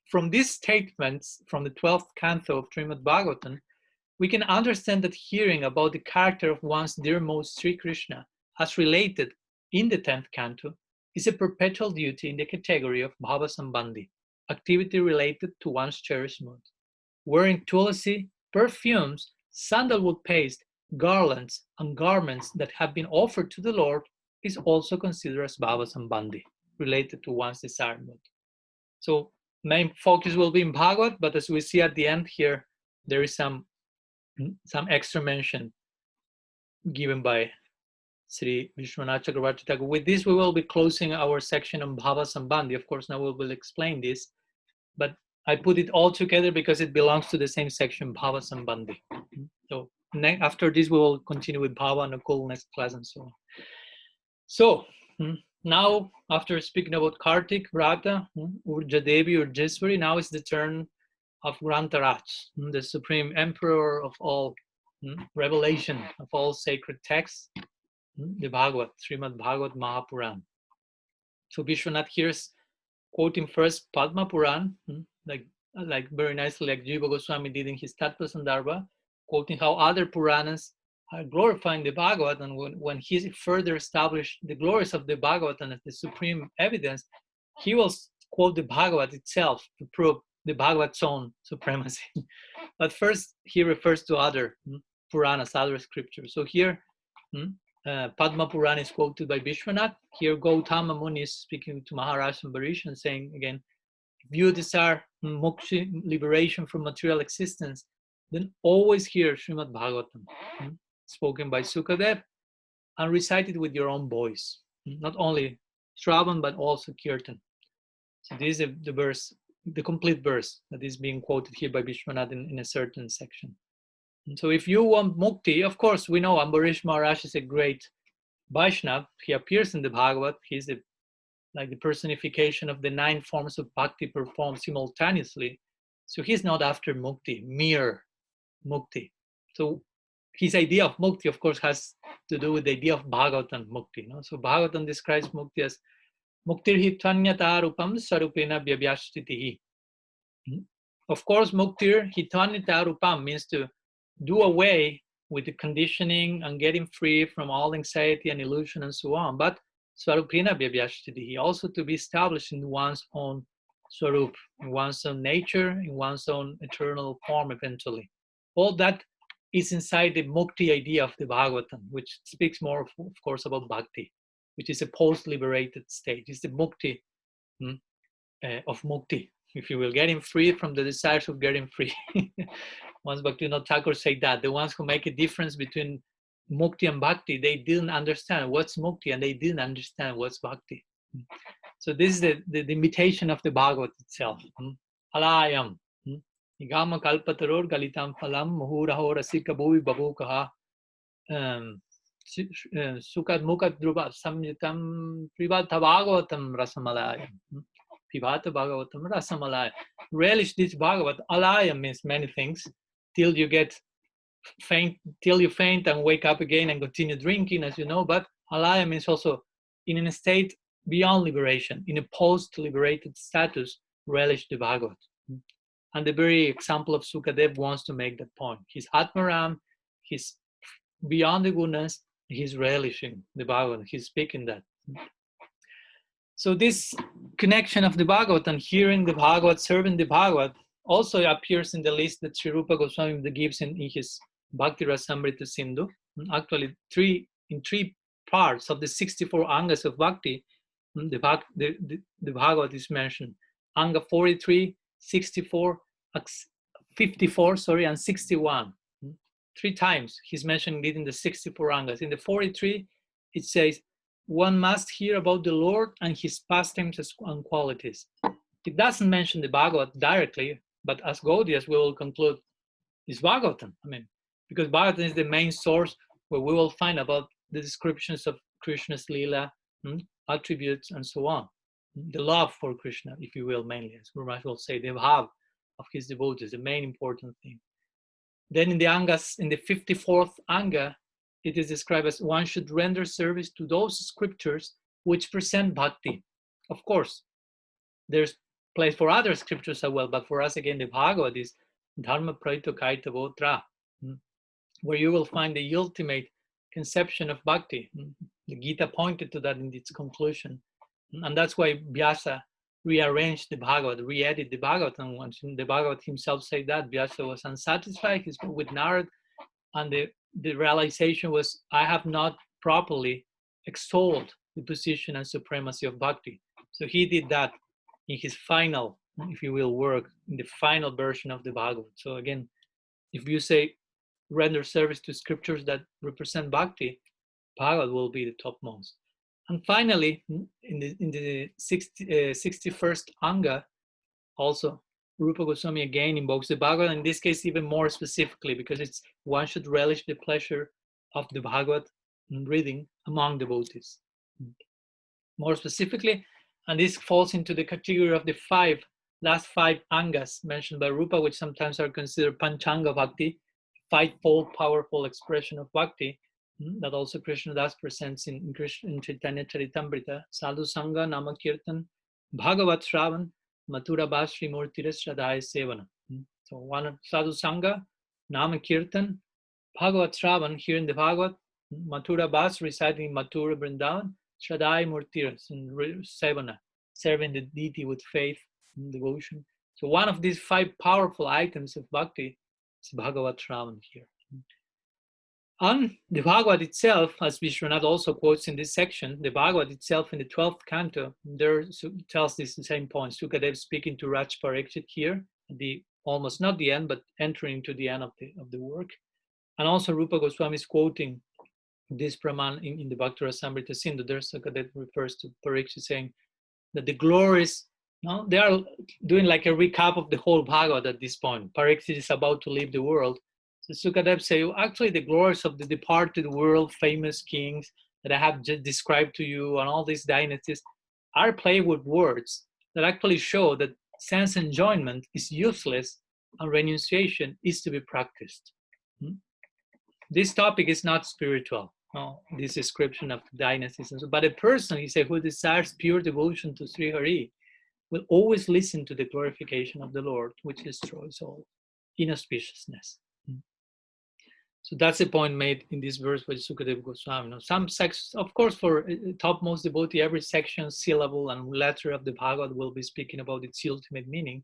From these statements from the 12th canto of Srimad Bhagavatam, we can understand that hearing about the character of one's dearmost Sri Krishna, as related in the 10th canto, is a perpetual duty in the category of Bhava Sambandhi, activity related to one's cherished mood. Wearing tulasi, perfumes, sandalwood paste, garlands, and garments that have been offered to the Lord is also considered as Bhava Sambandhi, related to one's desired mood. So main focus will be in Bhagavad, but as we see at the end here, there is some extra mention given by Sri Vishwanath Chakravarti Thakur. With this, we will be closing our section on Bhava Sambandhi. Of course, now we will explain this, but I put it all together because it belongs to the same section, Bhava Sambandhi. So after this, we will continue with Bhava and Nakul next class and so on. So now, after speaking about Kartik, Vrata, Urja Devi or Jeswari, now is the turn of Grantaraj, the supreme emperor of all revelation, of all sacred texts, the Bhagavad, Srimad Bhagavad Mahapuran. So Vishwanath here's quoting first Padma Puran, like very nicely, like Jiva Goswami did in his Tattva Sandarbha, quoting how other Puranas are glorifying the Bhagavad, and when he further established the glories of the Bhagavatam as the supreme evidence, he will quote the Bhagavad itself to prove the Bhagavat's own supremacy. But first, he refers to other Puranas, other scriptures. So here, Padma Puran is quoted by Vishwanath. Here, Gautama Muni is speaking to Maharaj Ambarish and saying again, if you desire moksha, liberation from material existence, then always hear Srimad Bhagavatam, spoken by Sukadev, and recite it with your own voice. Not only Shravan, but also Kirtan. So this is the verse, the complete verse that is being quoted here by Vishwanath in a certain section. And so if you want mukti, of course, we know Ambarish Maharaj is a great Vaishnav. He appears in the Bhagavad. He's like the personification of the 9 forms of bhakti performed simultaneously. So he's not after mukti, mere mukti. So his idea of mukti, of course, has to do with the idea of Bhagavatam mukti. So Bhagavatam describes mukti as muktir hitvanyatarupam sarupena vyabhyastitihi. Of course, muktir hitvanyatarupam means to do away with the conditioning and getting free from all anxiety and illusion and so on. But swarupena vyabhyastitihi, also to be established in one's own swarup, in one's own nature, in one's own eternal form eventually. All that is inside the mukti idea of the Bhagavatam, which speaks more, of course, about bhakti, which is a post-liberated state. It's the mukti of mukti, if you will, getting free from the desires of getting free. Once Bhaktivinoda Thakur said that, the ones who make a difference between mukti and bhakti, they didn't understand what's mukti and they didn't understand what's bhakti. So this is the invitation of the Bhagavat itself. Alayam. Igama kalpataror galitam phalam muhurahor asika bhuvi babukaha sukat mukat dhruva samyitam privata bhagavatam rasamalayam. Pivata bhagavatam rasamalayam. Relish this Bhagavat. Alayam means many things till you get faint, till you faint and wake up again and continue drinking, as you know. But alayam means also in a state beyond liberation, in a post-liberated status, relish the Bhagavat. And the very example of Sukadev wants to make that point. He's Atmaram, he's beyond the gunas, he's relishing the Bhagavat, he's speaking that. So this connection of the Bhagavat and hearing the Bhagavat, serving the Bhagavat, also appears in the list that Sri Rupa Goswami gives in his Bhakti Rasamrita Sindhu. Actually, in three parts of the 64 angas of Bhakti, the Bhagavat is mentioned. Anga 43, 64, 54, and 61. 3 times he's mentioning it in the 64 angas. In the 43, it says, one must hear about the Lord and his pastimes and qualities. It doesn't mention the Bhagavat directly, but as Gaudias, we will conclude, is Bhagavatam. Because Bhagavatam is the main source where we will find about the descriptions of Krishna's Leela, attributes, and so on. The love for Krishna, if you will, mainly, as Guru Maharaj will say, the bhav of his devotees, the main important thing. Then in the angas, in the 54th anga, it is described as one should render service to those scriptures which present bhakti. Of course, there's place for other scriptures as well, but for us, again, the Bhagavad is dharma praito kaita votra, where you will find the ultimate conception of bhakti. The Gita pointed to that in its conclusion. And that's why Vyasa rearranged the Bhagavad, re-edited the Bhagavad. And once the Bhagavad himself said that, Vyasa was unsatisfied with Narad, and the realization was, I have not properly extolled the position and supremacy of bhakti. So he did that in his final, if you will, work, in the final version of the Bhagavad. So again, if you say render service to scriptures that represent bhakti, Bhagavad will be the topmost. And finally, in the 61st anga, also Rupa Goswami again invokes the Bhagavad, in this case even more specifically, because it's one should relish the pleasure of the Bhagavad reading among devotees. More specifically, and this falls into the category of the last five angas mentioned by Rupa, which sometimes are considered Panchanga Bhakti, 5-fold powerful expression of Bhakti, that also Krishna Das presents in Chaitanya Charitamrita, Sadhu Sangha, Nama Kirtan, Bhagavat Shravan, Mathura Bhas Sri Murtira Shradhaya Sevana. So one Sadhu Sangha, Nama Kirtan, Bhagavat Shravan, hearing the Bhagavat, Mathura Bhas reciting Mathura Vrindavan, Shradhaya Murtira, and Sevana, serving the deity with faith and devotion. So one of these 5 powerful items of Bhakti is Bhagavat Shravan here. And the Bhagavad itself, as Vishwanath also quotes in this section, the Bhagavad itself in the 12th canto, there tells this the same point. Sukadev speaking to Raj Parikshit here, almost not the end, but entering to the end of the work. And also Rupa Goswami is quoting this Praman in the Bhakti Rasamrita Sindhu. There Sukadev refers to Parikshit saying that the glories, they are doing like a recap of the whole Bhagavad at this point. Parikshit is about to leave the world. So Sukadev say, actually the glories of the departed world, famous kings that I have just described to you, and all these dynasties are played with words that actually show that sense enjoyment is useless and renunciation is to be practiced. this topic is not spiritual, no, this description of dynasties, and so, but a person, he said, who desires pure devotion to Sri Hari will always listen to the glorification of the Lord, which destroys all inauspiciousness. So that's the point made in this verse by Sukadeva Goswami. Now, some sections, of course, for topmost devotee, every section, syllable, and letter of the Bhagavad will be speaking about its ultimate meaning.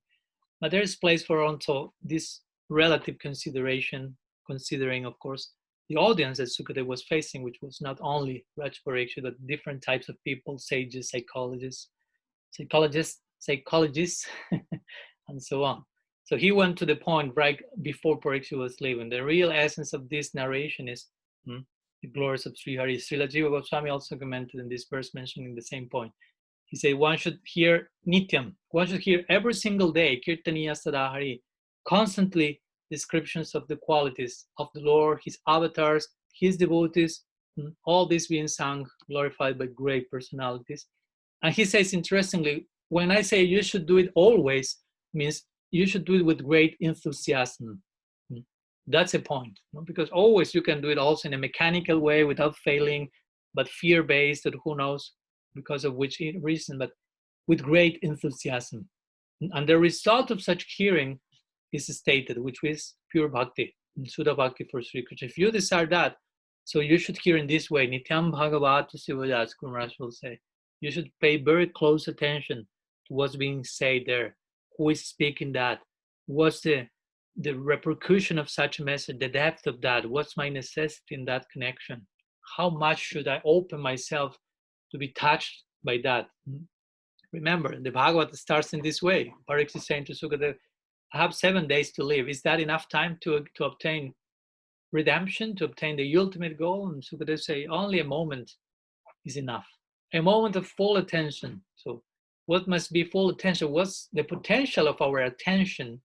But there is place for also this relative consideration, considering, of course, the audience that Sukadeva was facing, which was not only Raj Parikshit, but different types of people, sages, psychologists, and so on. So he went to the point right before Parikshit was leaving. The real essence of this narration is the glories of Sri Hari. Srila Jiva Goswami also commented in this verse mentioning the same point. He said one should hear nityam, one should hear every single day, kirtaniya sada hari, constantly descriptions of the qualities of the Lord, his avatars, his devotees, all this being sung, glorified by great personalities. And he says, interestingly, when I say you should do it always, means you should do it with great enthusiasm. That's a point, because always you can do it also in a mechanical way without failing, but fear-based, or who knows because of which reason, but with great enthusiasm. And the result of such hearing is stated, which is pure bhakti, Sudha bhakti for Sri Krishna. If you desire that, so you should hear in this way, Nityam Bhagavata Sivajas, Kumraj will say. You should pay very close attention to what's being said there. Who is speaking that? What's the repercussion of such a message, the depth of that? What's my necessity in that connection? How much should I open myself to be touched by that? Remember, the Bhagavad starts in this way. Parikshit is saying to Sukadeva, I have 7 days to live. Is that enough time to obtain redemption, to obtain the ultimate goal? And Sukadeva say, only a moment is enough. A moment of full attention. So what must be full attention? What's the potential of our attention?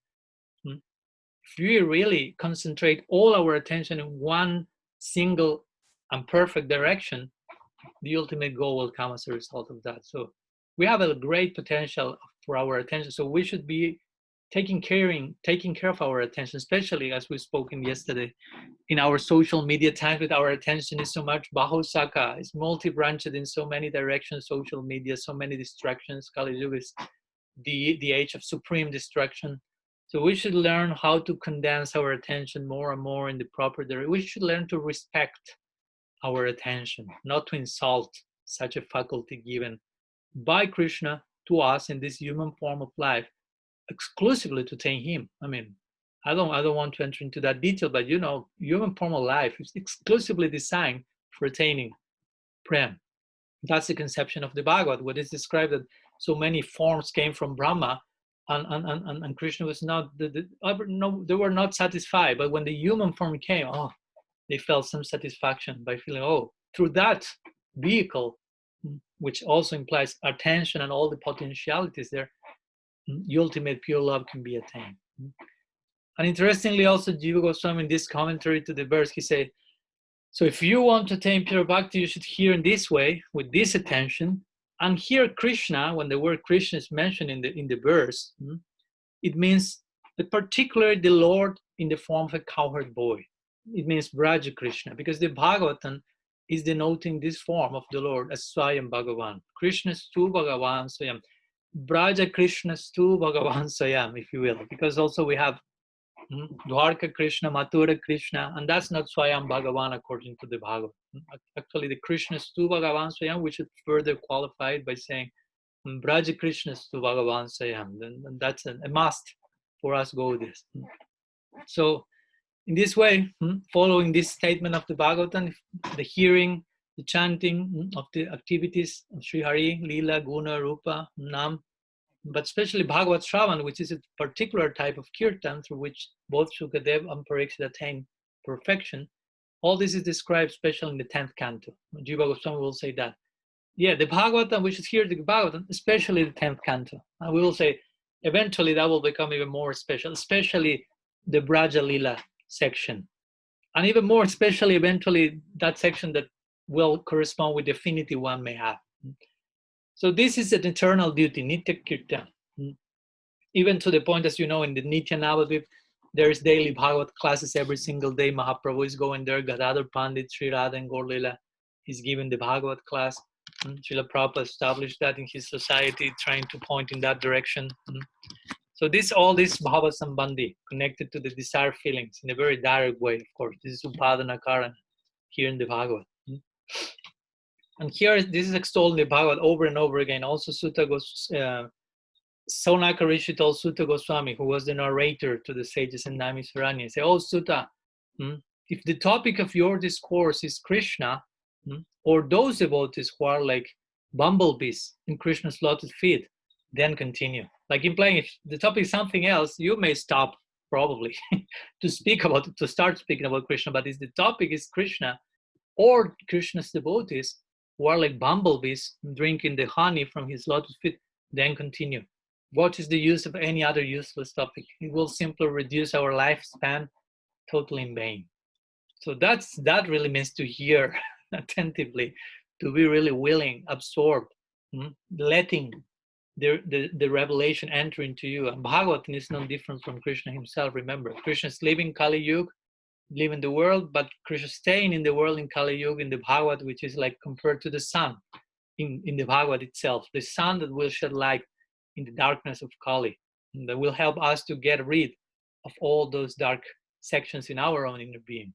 If we really concentrate all our attention in one single and perfect direction, the ultimate goal will come as a result of that. So we have a great potential for our attention. So we should be taking care of our attention, especially as we spoken yesterday in our social media time. With our attention is so much bahosaka, it's multi-branched in so many directions. Social media, so many distractions. Kali Yuga is the age of supreme distraction. So we should learn how to condense our attention more and more in the proper direction. We should learn to respect our attention, not to insult such a faculty given by Krishna to us in this human form of life, exclusively to attain him. I mean, I don't want to enter into that detail, but human form of life is exclusively designed for attaining Prem. That's the conception of the Bhagavad, what is described that so many forms came from Brahma, and Krishna was not, they were not satisfied. But when the human form came, they felt some satisfaction by feeling, through that vehicle, which also implies attention and all the potentialities there, the ultimate pure love can be attained. And interestingly, also, Jiva Goswami in this commentary to the verse, he said, so if you want to attain pure bhakti, you should hear in this way, with this attention, and hear Krishna. When the word Krishna is mentioned in the verse, it means that particularly the Lord in the form of a cowherd boy. It means Braja Krishna, because the Bhagavatam is denoting this form of the Lord as Swayam Bhagavan. Krishna Stu Bhagavan Swayam. Braja Krishna Stu Bhagavan Swayam, if you will, because also we have Dwarka Krishna, Mathura Krishna, and that's not Swayam Bhagavan according to the Bhagavad. Actually, the Krishna Stu Bhagavan Swayam, we should further qualify it by saying Braja Krishna Stu Bhagavan Swayam. And that's a must for us go this. So in this way, following this statement of the Bhagavatam, the hearing, the chanting of the activities of Sri Hari, Lila, Guna, Rupa, Nam, but especially Bhagavat Shravan, which is a particular type of kirtan through which both Sukadeva and Parikshit attain perfection. All this is described especially in the 10th canto. Jiva Goswami will say that. Yeah, the Bhagavatam, we should hear the Bhagavatam, especially the 10th canto. And we will say, eventually that will become even more special, especially the Braja Lila section. And even more especially, eventually, that section that will correspond with the affinity one may have. So this is an eternal duty, Nitya Kirtan. Even to the point, as you know, in the Nitya Navadvip, There's daily Bhagavad classes every single day. Mahaprabhu is going there. Gadadhar Pandit, Sri Radha and Gaur Lila is giving the Bhagavad class. Srila Prabhupada established that in his society, trying to point in that direction. So all this Bhava Sambandhi, connected to the desire feelings in a very direct way, of course. This is Upadana Karana here in the Bhagavad. And here, this is extolled in the Bhagavad over and over again. Also, Saunaka Rishi told Sutta Goswami, who was the narrator to the sages in Naimisaranya, say, "Oh Sutta, if the topic of your discourse is Krishna, or those devotees who are like bumblebees in Krishna's lotus feet, then continue." Like implying, if the topic is something else, you may stop probably to start speaking about Krishna. But if the topic is Krishna or Krishna's devotees who are like bumblebees drinking the honey from his lotus feet, then continue. What is the use of any other useless topic? It will simply reduce our lifespan totally in vain. So that really means to hear attentively, to be really willing, absorbed, letting the revelation enter into you. And Bhagavatam is no different from Krishna himself. Remember, Krishna is living Kali Yuga, living the world, but Krishna staying in the world in Kali Yuga, in the Bhagavad, which is like compared to the sun in the Bhagavad itself, the sun that will shed light in the darkness of Kali, and that will help us to get rid of all those dark sections in our own inner being.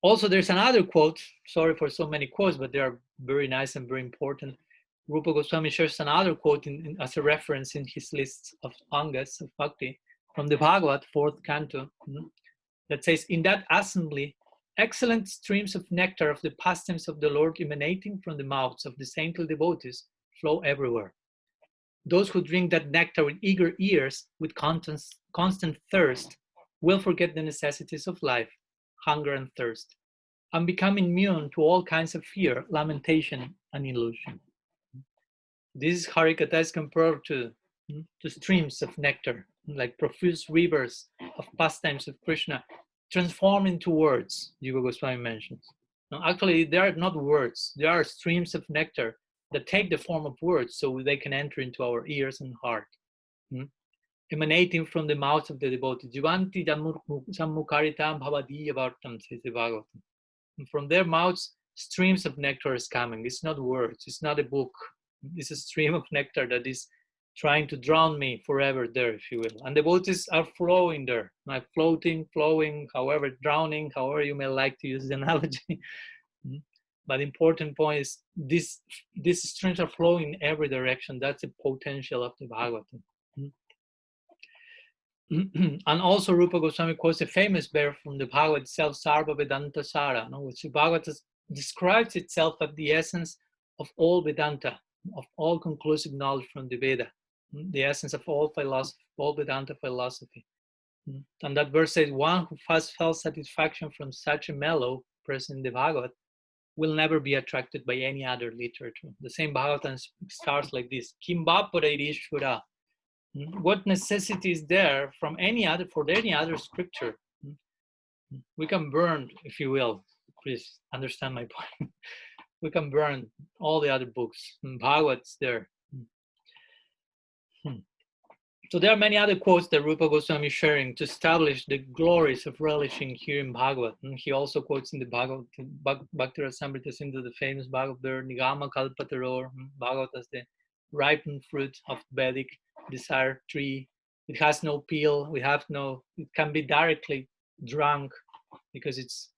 Also, there's another quote, sorry for so many quotes, but they are very nice and very important. Rupa Goswami shares another quote as a reference in his list of angas of bhakti from the Bhagavad, 4th canto, that says, "In that assembly, excellent streams of nectar of the pastimes of the Lord emanating from the mouths of the saintly devotees flow everywhere. Those who drink that nectar with eager ears, with constant thirst, will forget the necessities of life, hunger and thirst, and become immune to all kinds of fear, lamentation, and illusion." This is Harikatha as compared to streams of nectar, like profuse rivers of pastimes of Krishna, transformed into words, Jiva Goswami mentions. Now, actually, they are not words, they are streams of nectar that take the form of words so they can enter into our ears and heart, emanating from the mouths of the devotees. Jivanti sammukaritam bhavadiya vartam, says the Bhagavatam. And from their mouths, streams of nectar is coming. It's not words, it's not a book. It's a stream of nectar that is trying to drown me forever there, if you will. And devotees are flowing there, like floating, flowing, however, drowning, however you may like to use the analogy. But the important point is these streams are flowing in every direction. That's the potential of the Bhagavatam. And also Rupa Goswami quotes a famous verse from the Bhagavad itself, Sarva Vedanta Sara, which the Bhagavad describes itself as the essence of all Vedanta, of all conclusive knowledge from the Veda, the essence of all philosophy, all Vedanta philosophy. And that verse says, one who has felt satisfaction from such a mellow present in the Bhagavad will never be attracted by any other literature. The same Bhagavatam starts like this, Kimba Purairishvara. What necessity is there for any other scripture? We can burn, if you will, please understand my point. We can burn all the other books. Bhagavat's there. So there are many other quotes that Rupa Goswami is sharing to establish the glories of relishing here in Bhagavat. And he also quotes in the Bhagavad, Bhakti Rasamrita Sindhu, the famous Bhagavad, Nigama Kalpataror, Bhagavat as the ripened fruit of Vedic desire tree. It has no peel, it can be directly drunk because it's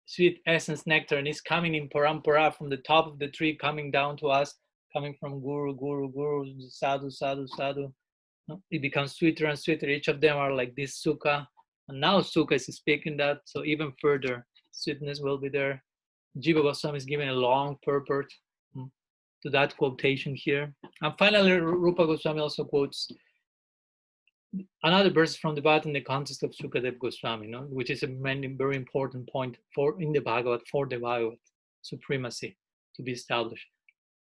sweet essence nectar, and it's coming in parampara from the top of the tree, coming down to us, coming from Guru, Sadhu, Sadhu. It becomes sweeter and sweeter. Each of them are like this sukha, and now sukha is speaking that, so even further sweetness will be there. Jiva Goswami is giving a long purport to that quotation here. And finally, Rupa Goswami also quotes another verse from the Bhagavad in the context of Sukadev Goswami, which is a very important point in the Bhagavad, for the Bhagavad supremacy to be established.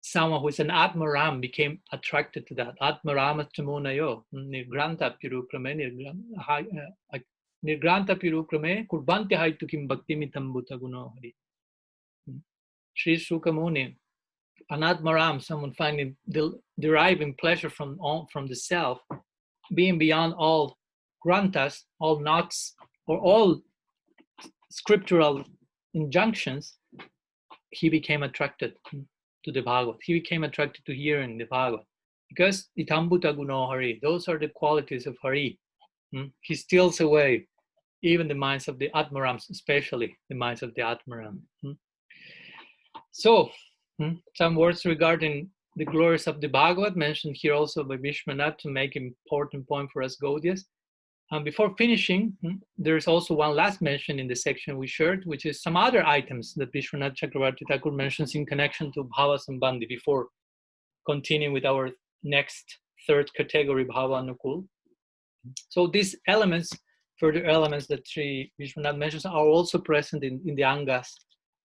Someone who is an Atmaram became attracted to that. Atmarama Chamunayo, Nirgranta Pirukrame, Kurbanti Haitu Kim Bhakti Mitam Bhuta Gunohari. Sri Sukamuni, an Atmaram, someone finding deriving pleasure from the self, being beyond all grantas, all knots, or all scriptural injunctions, he became attracted to the Bhagavad. He became attracted to hearing the Bhagavad. Because itambuta guno Hari, those are the qualities of Hari. He steals away even the minds of the Atmarams, especially the minds of the Atmaram. So, some words regarding the glories of the Bhagavad, mentioned here also by Vishwanath to make an important point for us Gaudias. And before finishing, there's also one last mention in the section we shared, which is some other items that Vishwanath Chakravarti Thakur mentions in connection to Bhava Sambandhi before continuing with our next third category, Bhava Anukul. So these elements, further elements that Sri Vishwanath mentions, are also present in the Angas,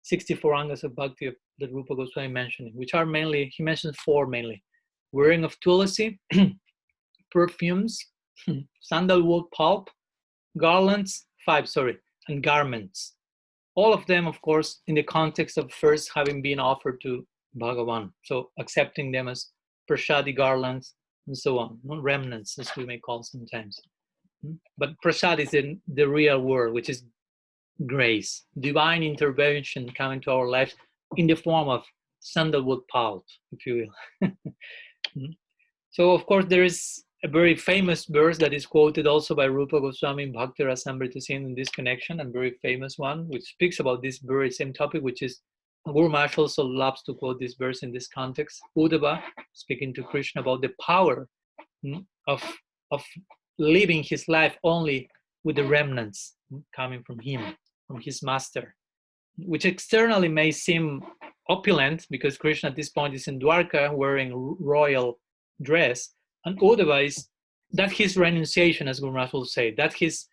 64 Angas of Bhakti that Rupa Goswami mentioned, which are mainly, he mentions 4 mainly: wearing of tulasi, perfumes, sandalwood pulp, garlands, 5, and garments. All of them, of course, in the context of first having been offered to Bhagavan. So accepting them as prasadi garlands and so on, remnants, as we may call sometimes. But prasad is in the real word, which is grace, divine intervention coming to our lives in the form of sandalwood pulp, if you will. So, of course, there is a very famous verse that is quoted also by Rupa Goswami in Bhakti Rasamrita Sindhu in this connection, and very famous one, which speaks about this very same topic, which is, Guru Maharaj also loves to quote this verse in this context. Uddhava, speaking to Krishna about the power of living his life only with the remnants coming from him, from his master, which externally may seem opulent because Krishna at this point is in Dwarka wearing royal dress, and Uddhava is that his renunciation, as Guru Maharaj will say, that his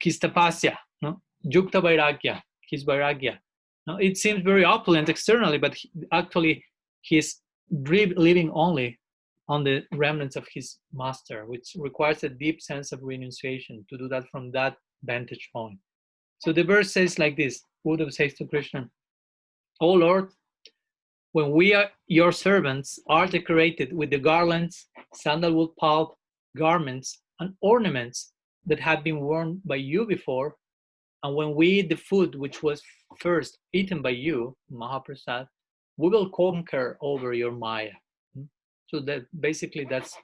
tapasya, yukta vairagya, his vairagya. Now, it seems very opulent externally, but actually he's living only on the remnants of his master, which requires a deep sense of renunciation to do that from that vantage point. So the verse says like this, Uddhava says to Krishna, "O Lord, when we are your servants are decorated with the garlands, sandalwood pulp, garments, and ornaments that have been worn by you before, and when we eat the food which was first eaten by you, Mahaprasad, we will conquer over your Maya." So that basically that's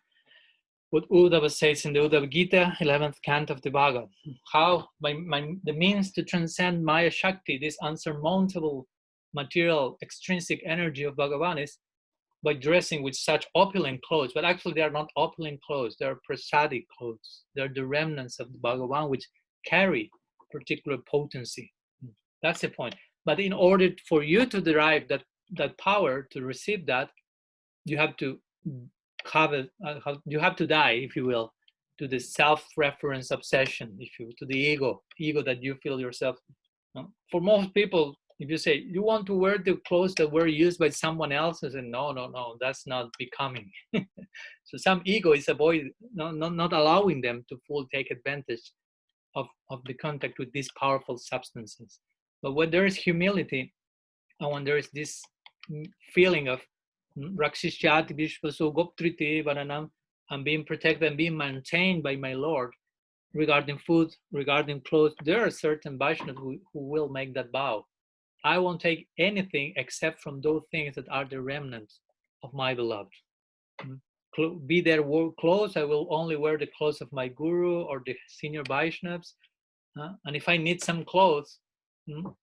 what Uddhava says in the Uddhava Gita, 11th canto of the Bhagavad. How, by the means to transcend Maya Shakti, this unsurmountable material extrinsic energy of Bhagavan, is by dressing with such opulent clothes. But actually they are not opulent clothes, they are prasadi clothes. They are the remnants of the Bhagavan which carry particular potency. That's the point. But in order for you to derive that power, to receive that, you have to you have to die, if you will, to the self-reference obsession, to the ego that you feel yourself. For most people, if you say you want to wear the clothes that were used by someone else, I say no, that's not becoming. So some ego is not allowing them to fully take advantage of the contact with these powerful substances. But when there is humility, and when there is this feeling of Rakshishyati Vishvaso Goptrite Varanam, I'm being protected and being maintained by my Lord, regarding food, regarding clothes, there are certain Vaishnavas who will make that vow. I won't take anything except from those things that are the remnants of my beloved. Be there clothes, I will only wear the clothes of my guru or the senior Vaishnavas. And if I need some clothes,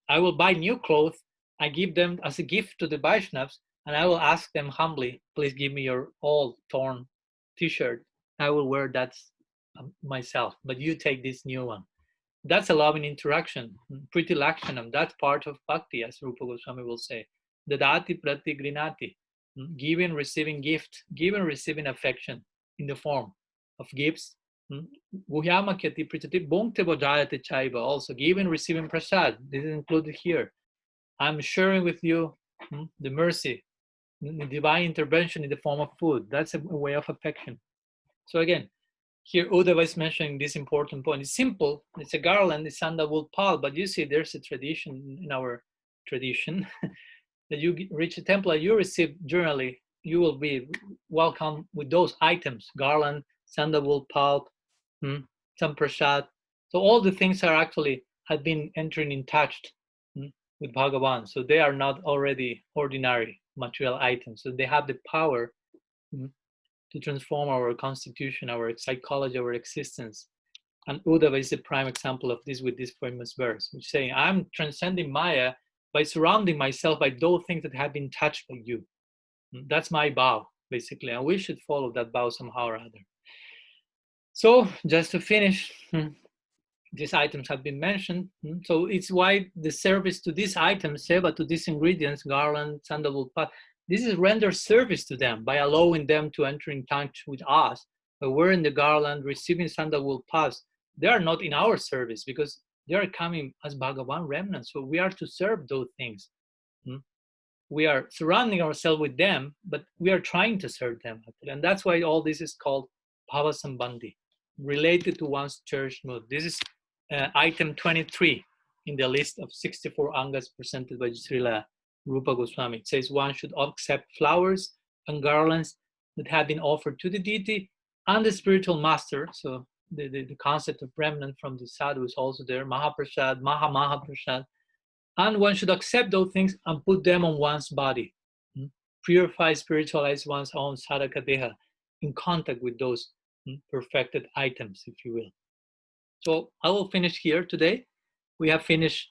I will buy new clothes. I give them as a gift to the Vaishnavas, and I will ask them humbly, please give me your old torn t-shirt. I will wear that myself, but you take this new one. That's a loving interaction, pretty lakshanam. That's part of bhakti, as Rupa Goswami will say. Dadati prati grinati, giving, receiving gift, giving, receiving affection in the form of gifts. Guhyamakhyati pritati bhongte bodhayate chaiva, also giving, receiving prasad. This is included here. I'm sharing with you the mercy, the divine intervention in the form of food. That's a way of affection. So again, here Uddhava is mentioning this important point. It's simple. It's a garland, it's sandalwood pulp, but you see there's a tradition in our tradition that you reach a temple, you receive generally, you will be welcome with those items: garland, sandalwood pulp, some prasad. So all the things are actually have been entering in touch with Bhagavan. So they are not already ordinary material items. So they have the power to transform our constitution, our psychology, our existence. And Uddhava is a prime example of this with this famous verse, which is saying, I'm transcending Maya by surrounding myself by those things that have been touched by you. That's my vow, basically. And we should follow that vow somehow or other. So just to finish, these items have been mentioned. So it's why the service to these items, seva, to these ingredients, garland, sandalwood, this is render service to them by allowing them to enter in touch with us. By wearing the garland, receiving sandalwood paths, they are not in our service because they are coming as Bhagavan remnants. So we are to serve those things. We are surrounding ourselves with them, but we are trying to serve them. And that's why all this is called Bhava Sambandhi, related to one's cherished mood. This is item 23 in the list of 64 angas presented by Srila Rupa Goswami. It says one should accept flowers and garlands that have been offered to the deity and the spiritual master. So the concept of remnant from the sadhu is also there, Mahaprasad, Mahaprasad. And one should accept those things and put them on one's body. Purify, spiritualize one's own sadhaka deha in contact with those perfected items, if you will. So I will finish here today. We have finished,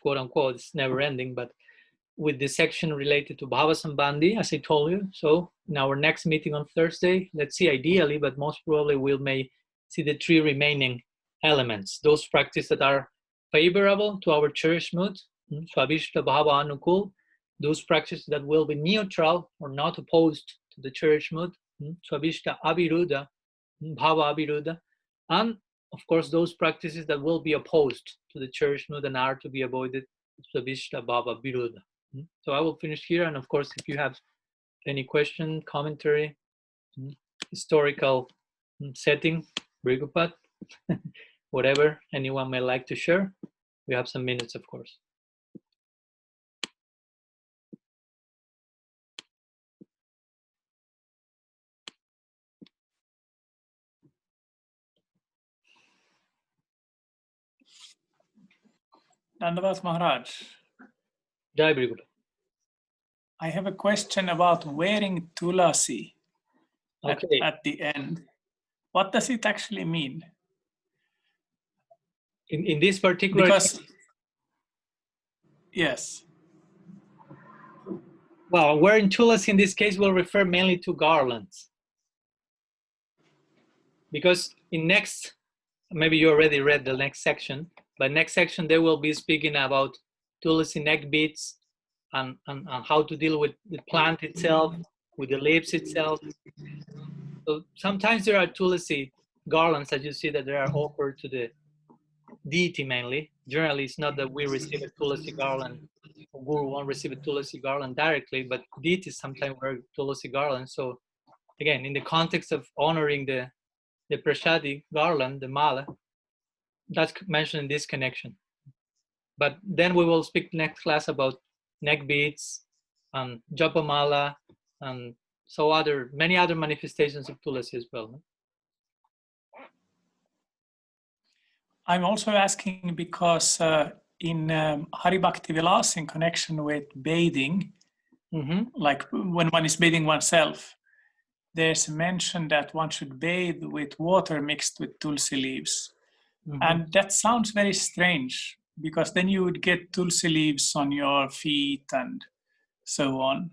quote unquote, it's never ending, but with the section related to Bhava Sambandhi, as I told you. So in our next meeting on Thursday, let's see, ideally, but most probably we may see the 3 remaining elements, those practices that are favorable to our cherished mood, Swabhishta Bhava Anukul, those practices that will be neutral or not opposed to the cherished mood, Swabhishta Abhiruddha, Bhava Abhiruddha, and of course those practices that will be opposed to the cherished mood and are to be avoided, Swabhishta Bhava Viruddha. So I will finish here, and of course if you have any question, commentary, historical setting, Brigupat, whatever anyone may like to share, we have some minutes, of course. Dandavat Maharaj. Jai Brigupat. I have a question about wearing tulasi Okay. at the end. What does it actually mean? In this particular case, yes. Well, wearing tulasi in this case will refer mainly to garlands. Because in next, maybe you already read the next section, but next section they will be speaking about tulasi neck beads and how to deal with the plant itself, with the leaves itself. So sometimes there are tulasi garlands that you see that they are offered to the deity mainly. Generally, it's not that we receive a tulasi garland, or Guru won't receive a tulasi garland directly, but deities sometimes wear tulasi garlands. So again, in the context of honoring the prasadi garland, the mala, that's mentioned in this connection. But then we will speak next class about neck beads and japa mala and so many other manifestations of tulasi as well. I'm also asking because in Hari Bhakti Vilas, in connection with bathing, like when one is bathing oneself, there's mention that one should bathe with water mixed with tulsi leaves. And that sounds very strange, because then you would get tulsi leaves on your feet and so on.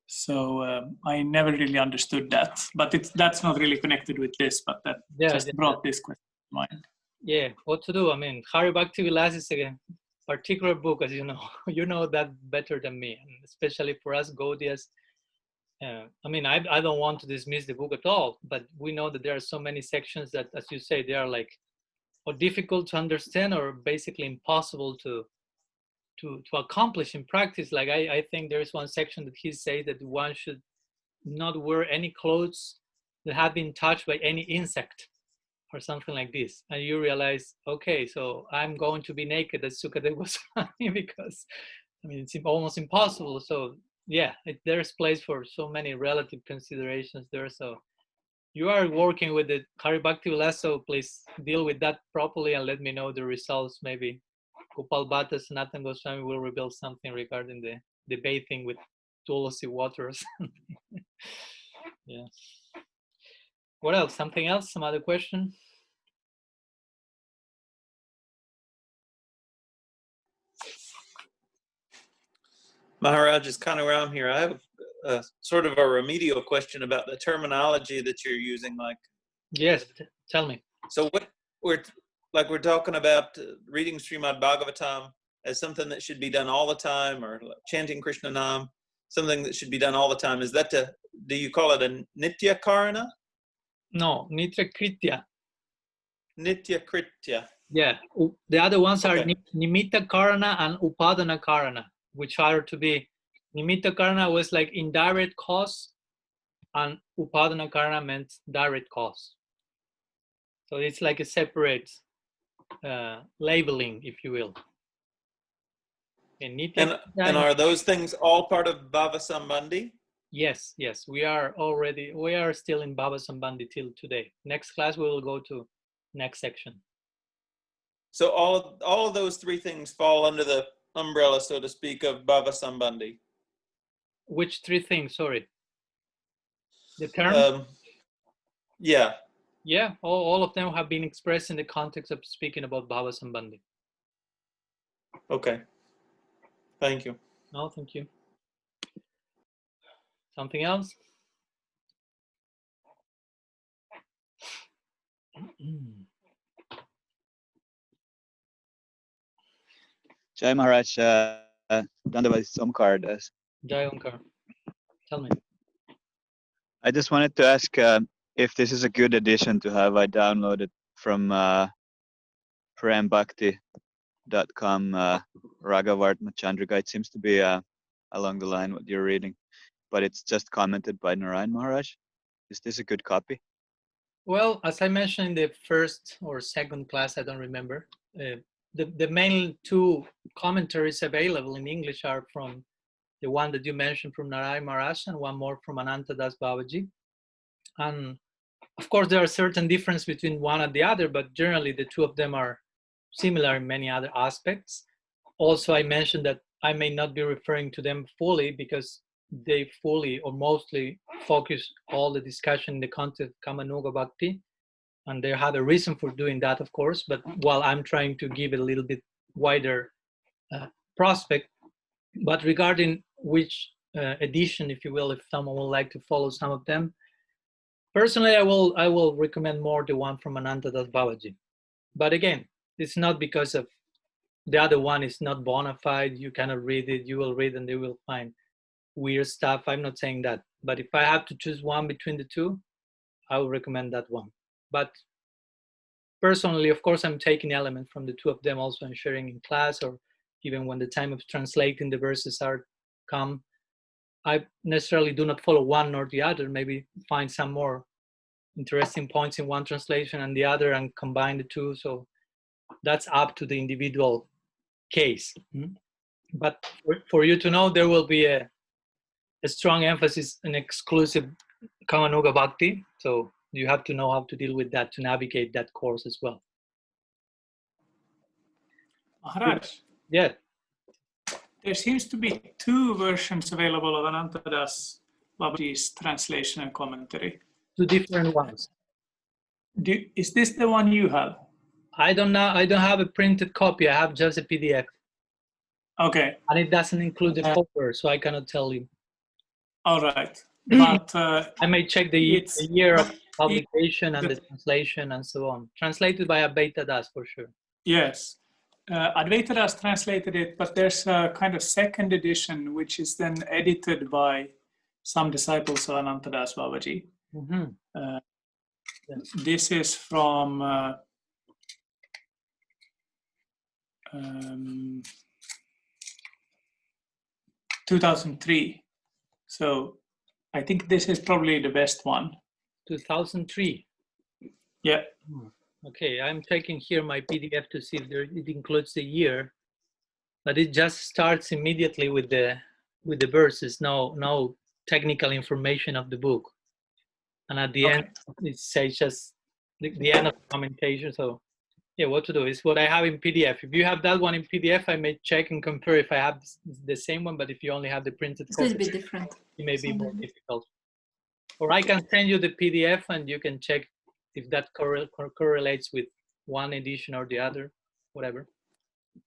So I never really understood that, but that's not really connected with this, but that brought this question to mind. Yeah, what to do? I mean, Hari Bhakti Vilas is a particular book, as you know. You know that better than me, and especially for us Gaudias. I mean, I don't want to dismiss the book at all, but we know that there are so many sections that, as you say, they are like or difficult to understand or basically impossible to accomplish in practice. Like I think there is one section that he says that one should not wear any clothes that have been touched by any insect or something like this. And you realize, okay, so I'm going to be naked as Sukadeva Goswami because I mean, it's almost impossible. So yeah, there's place for so many relative considerations there. So You are working with the Haribhakti Vilas, so please deal with that properly and let me know the results. Maybe Gopal Bhatta Sanatana Goswami will reveal something regarding the bathing with tulsi water or something. Yeah. What else? Something else? Some other question? Maharaj is kind of around here. I have a sort of a remedial question about the terminology that you're using. Like, yes, tell me. So what we're talking about reading Srimad Bhagavatam as something that should be done all the time, or chanting Krishna Nam, something that should be done all the time. Is that do you call it a nitya karana? No, nitya kritya. Nitya kritya. Yeah, the other ones are Okay. nimitta karana and upadana karana, which are to be, nimitta karana was like indirect cause, and upadana karana meant direct cause. So it's like a separate labeling, if you will. And are those things all part of Bhava Sambandhi? Yes, we are still in Bhava Sambandhi till today. Next class we will go to next section. So all of those three things fall under the umbrella, so to speak, of Bhava Sambandhi. Which three things? Sorry. The term? Yeah. Yeah, all of them have been expressed in the context of speaking about Bhava Sambandhi. Okay. Thank you. No, thank you. Something else? Jai Maharaj, Dandavad Somkar does. Jai Omkar. Tell me. I just wanted to ask if this is a good edition to have. I downloaded from prambhakti.com, Raga-vartma-candrika. It seems to be along the line what you're reading, but it's just commented by Narayan Maharaj. Is this a good copy? Well, as I mentioned in the first or second class, I don't remember, the main two commentaries available in English are from the one that you mentioned from Narayan Maharaj and one more from Ananta Das Babaji. And of course, there are certain differences between one and the other, but generally the two of them are similar in many other aspects. Also, I mentioned that I may not be referring to them fully because they fully or mostly focus all the discussion in the context of Kamanuga Bhakti, and they have a reason for doing that, of course, but while I'm trying to give it a little bit wider prospect. But regarding which edition, if you will, if someone would like to follow some of them, personally, I will recommend more the one from Ananta Das Babaji. But again, it's not because of the other one is not bona fide. You cannot read it. You will read and you will find weird stuff. I'm not saying that. But if I have to choose one between the two, I will recommend that one. But personally, of course, I'm taking elements from the two of them also and sharing in class, or even when the time of translating the verses are come. I necessarily do not follow one nor the other. Maybe find some more interesting points in one translation and the other and combine the two. So that's up to the individual case. But for you to know, there will be a strong emphasis on exclusive Kamanuga Bhakti. So you have to know how to deal with that, to navigate that course as well. Maharaj? Yeah. There seems to be two versions available of Anantadas Babaji's translation and commentary. Two different ones. Is this the one you have? I don't know. I don't have a printed copy. I have just a PDF. Okay. And it doesn't include the cover, so I cannot tell you. All right. But I may check the year of publication and the translation and so on. Translated by Advaita Das for sure. Yes. Advaita Das translated it, but there's a kind of second edition which is then edited by some disciples of Anantadas Babaji. This is from 2003. So I think this is probably the best one. 2003. Yeah. Okay, I'm checking here my PDF to see if it includes the year, but it just starts immediately with the verses. No technical information of the book. And at the end, it says just the end of the commentation. So yeah, what to do is what I have in PDF. If you have that one in PDF, I may check and compare if I have the same one, but if you only have the printed It's a copy, little bit different. it may be more difficult. Or I can send you the PDF and you can check if that correlates with one edition or the other, whatever.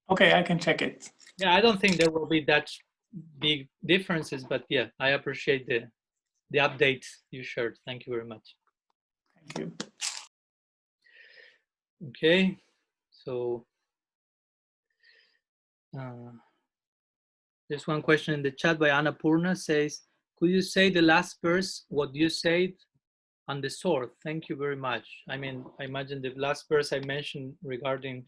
Okay, I can check it. Yeah, I don't think there will be that big differences, but yeah, I appreciate the updates you shared. Thank you very much. Thank you. Okay, so there's one question in the chat by Annapurna says, could you say the last verse, what you said on the sword? Thank you very much. I mean, I imagine the last verse I mentioned regarding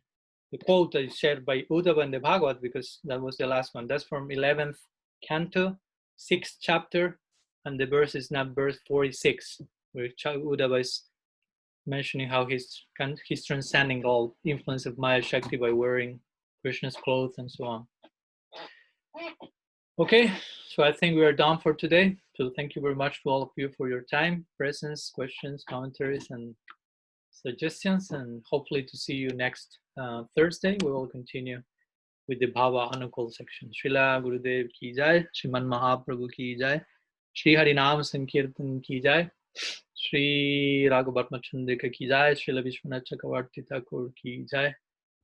the quote I shared by Uddhava in the Bhagavad, because that was the last one. That's from 11th canto, 6th chapter, and the verse is now verse 46, where Uddhava is mentioning how he's transcending all influence of Maya Shakti by wearing Krishna's clothes and so on. Okay, so I think we are done for today. So thank you very much to all of you for your time, presence, questions, commentaries, and suggestions, and hopefully to see you next Thursday. We will continue with the Bhava Anukul section. Srila Gurudev ki jai, Sriman Mahaprabhu ki jai, Shri Harinam Sankirtan ki jai, Shri Raga-vartma-candrika ki jai, Srila Vishwanath Chakravarti Thakur ki jai,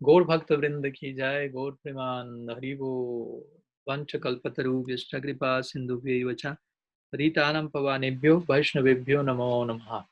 Gaur Bhakta Vrinda ki jai, Gaur Preman Haribo, Vancha Kalpataru Vyashta Kripa Sindhu Vyevacha, Ritanam Pavanebhyo Vaishnavebhyo Namo Namaha.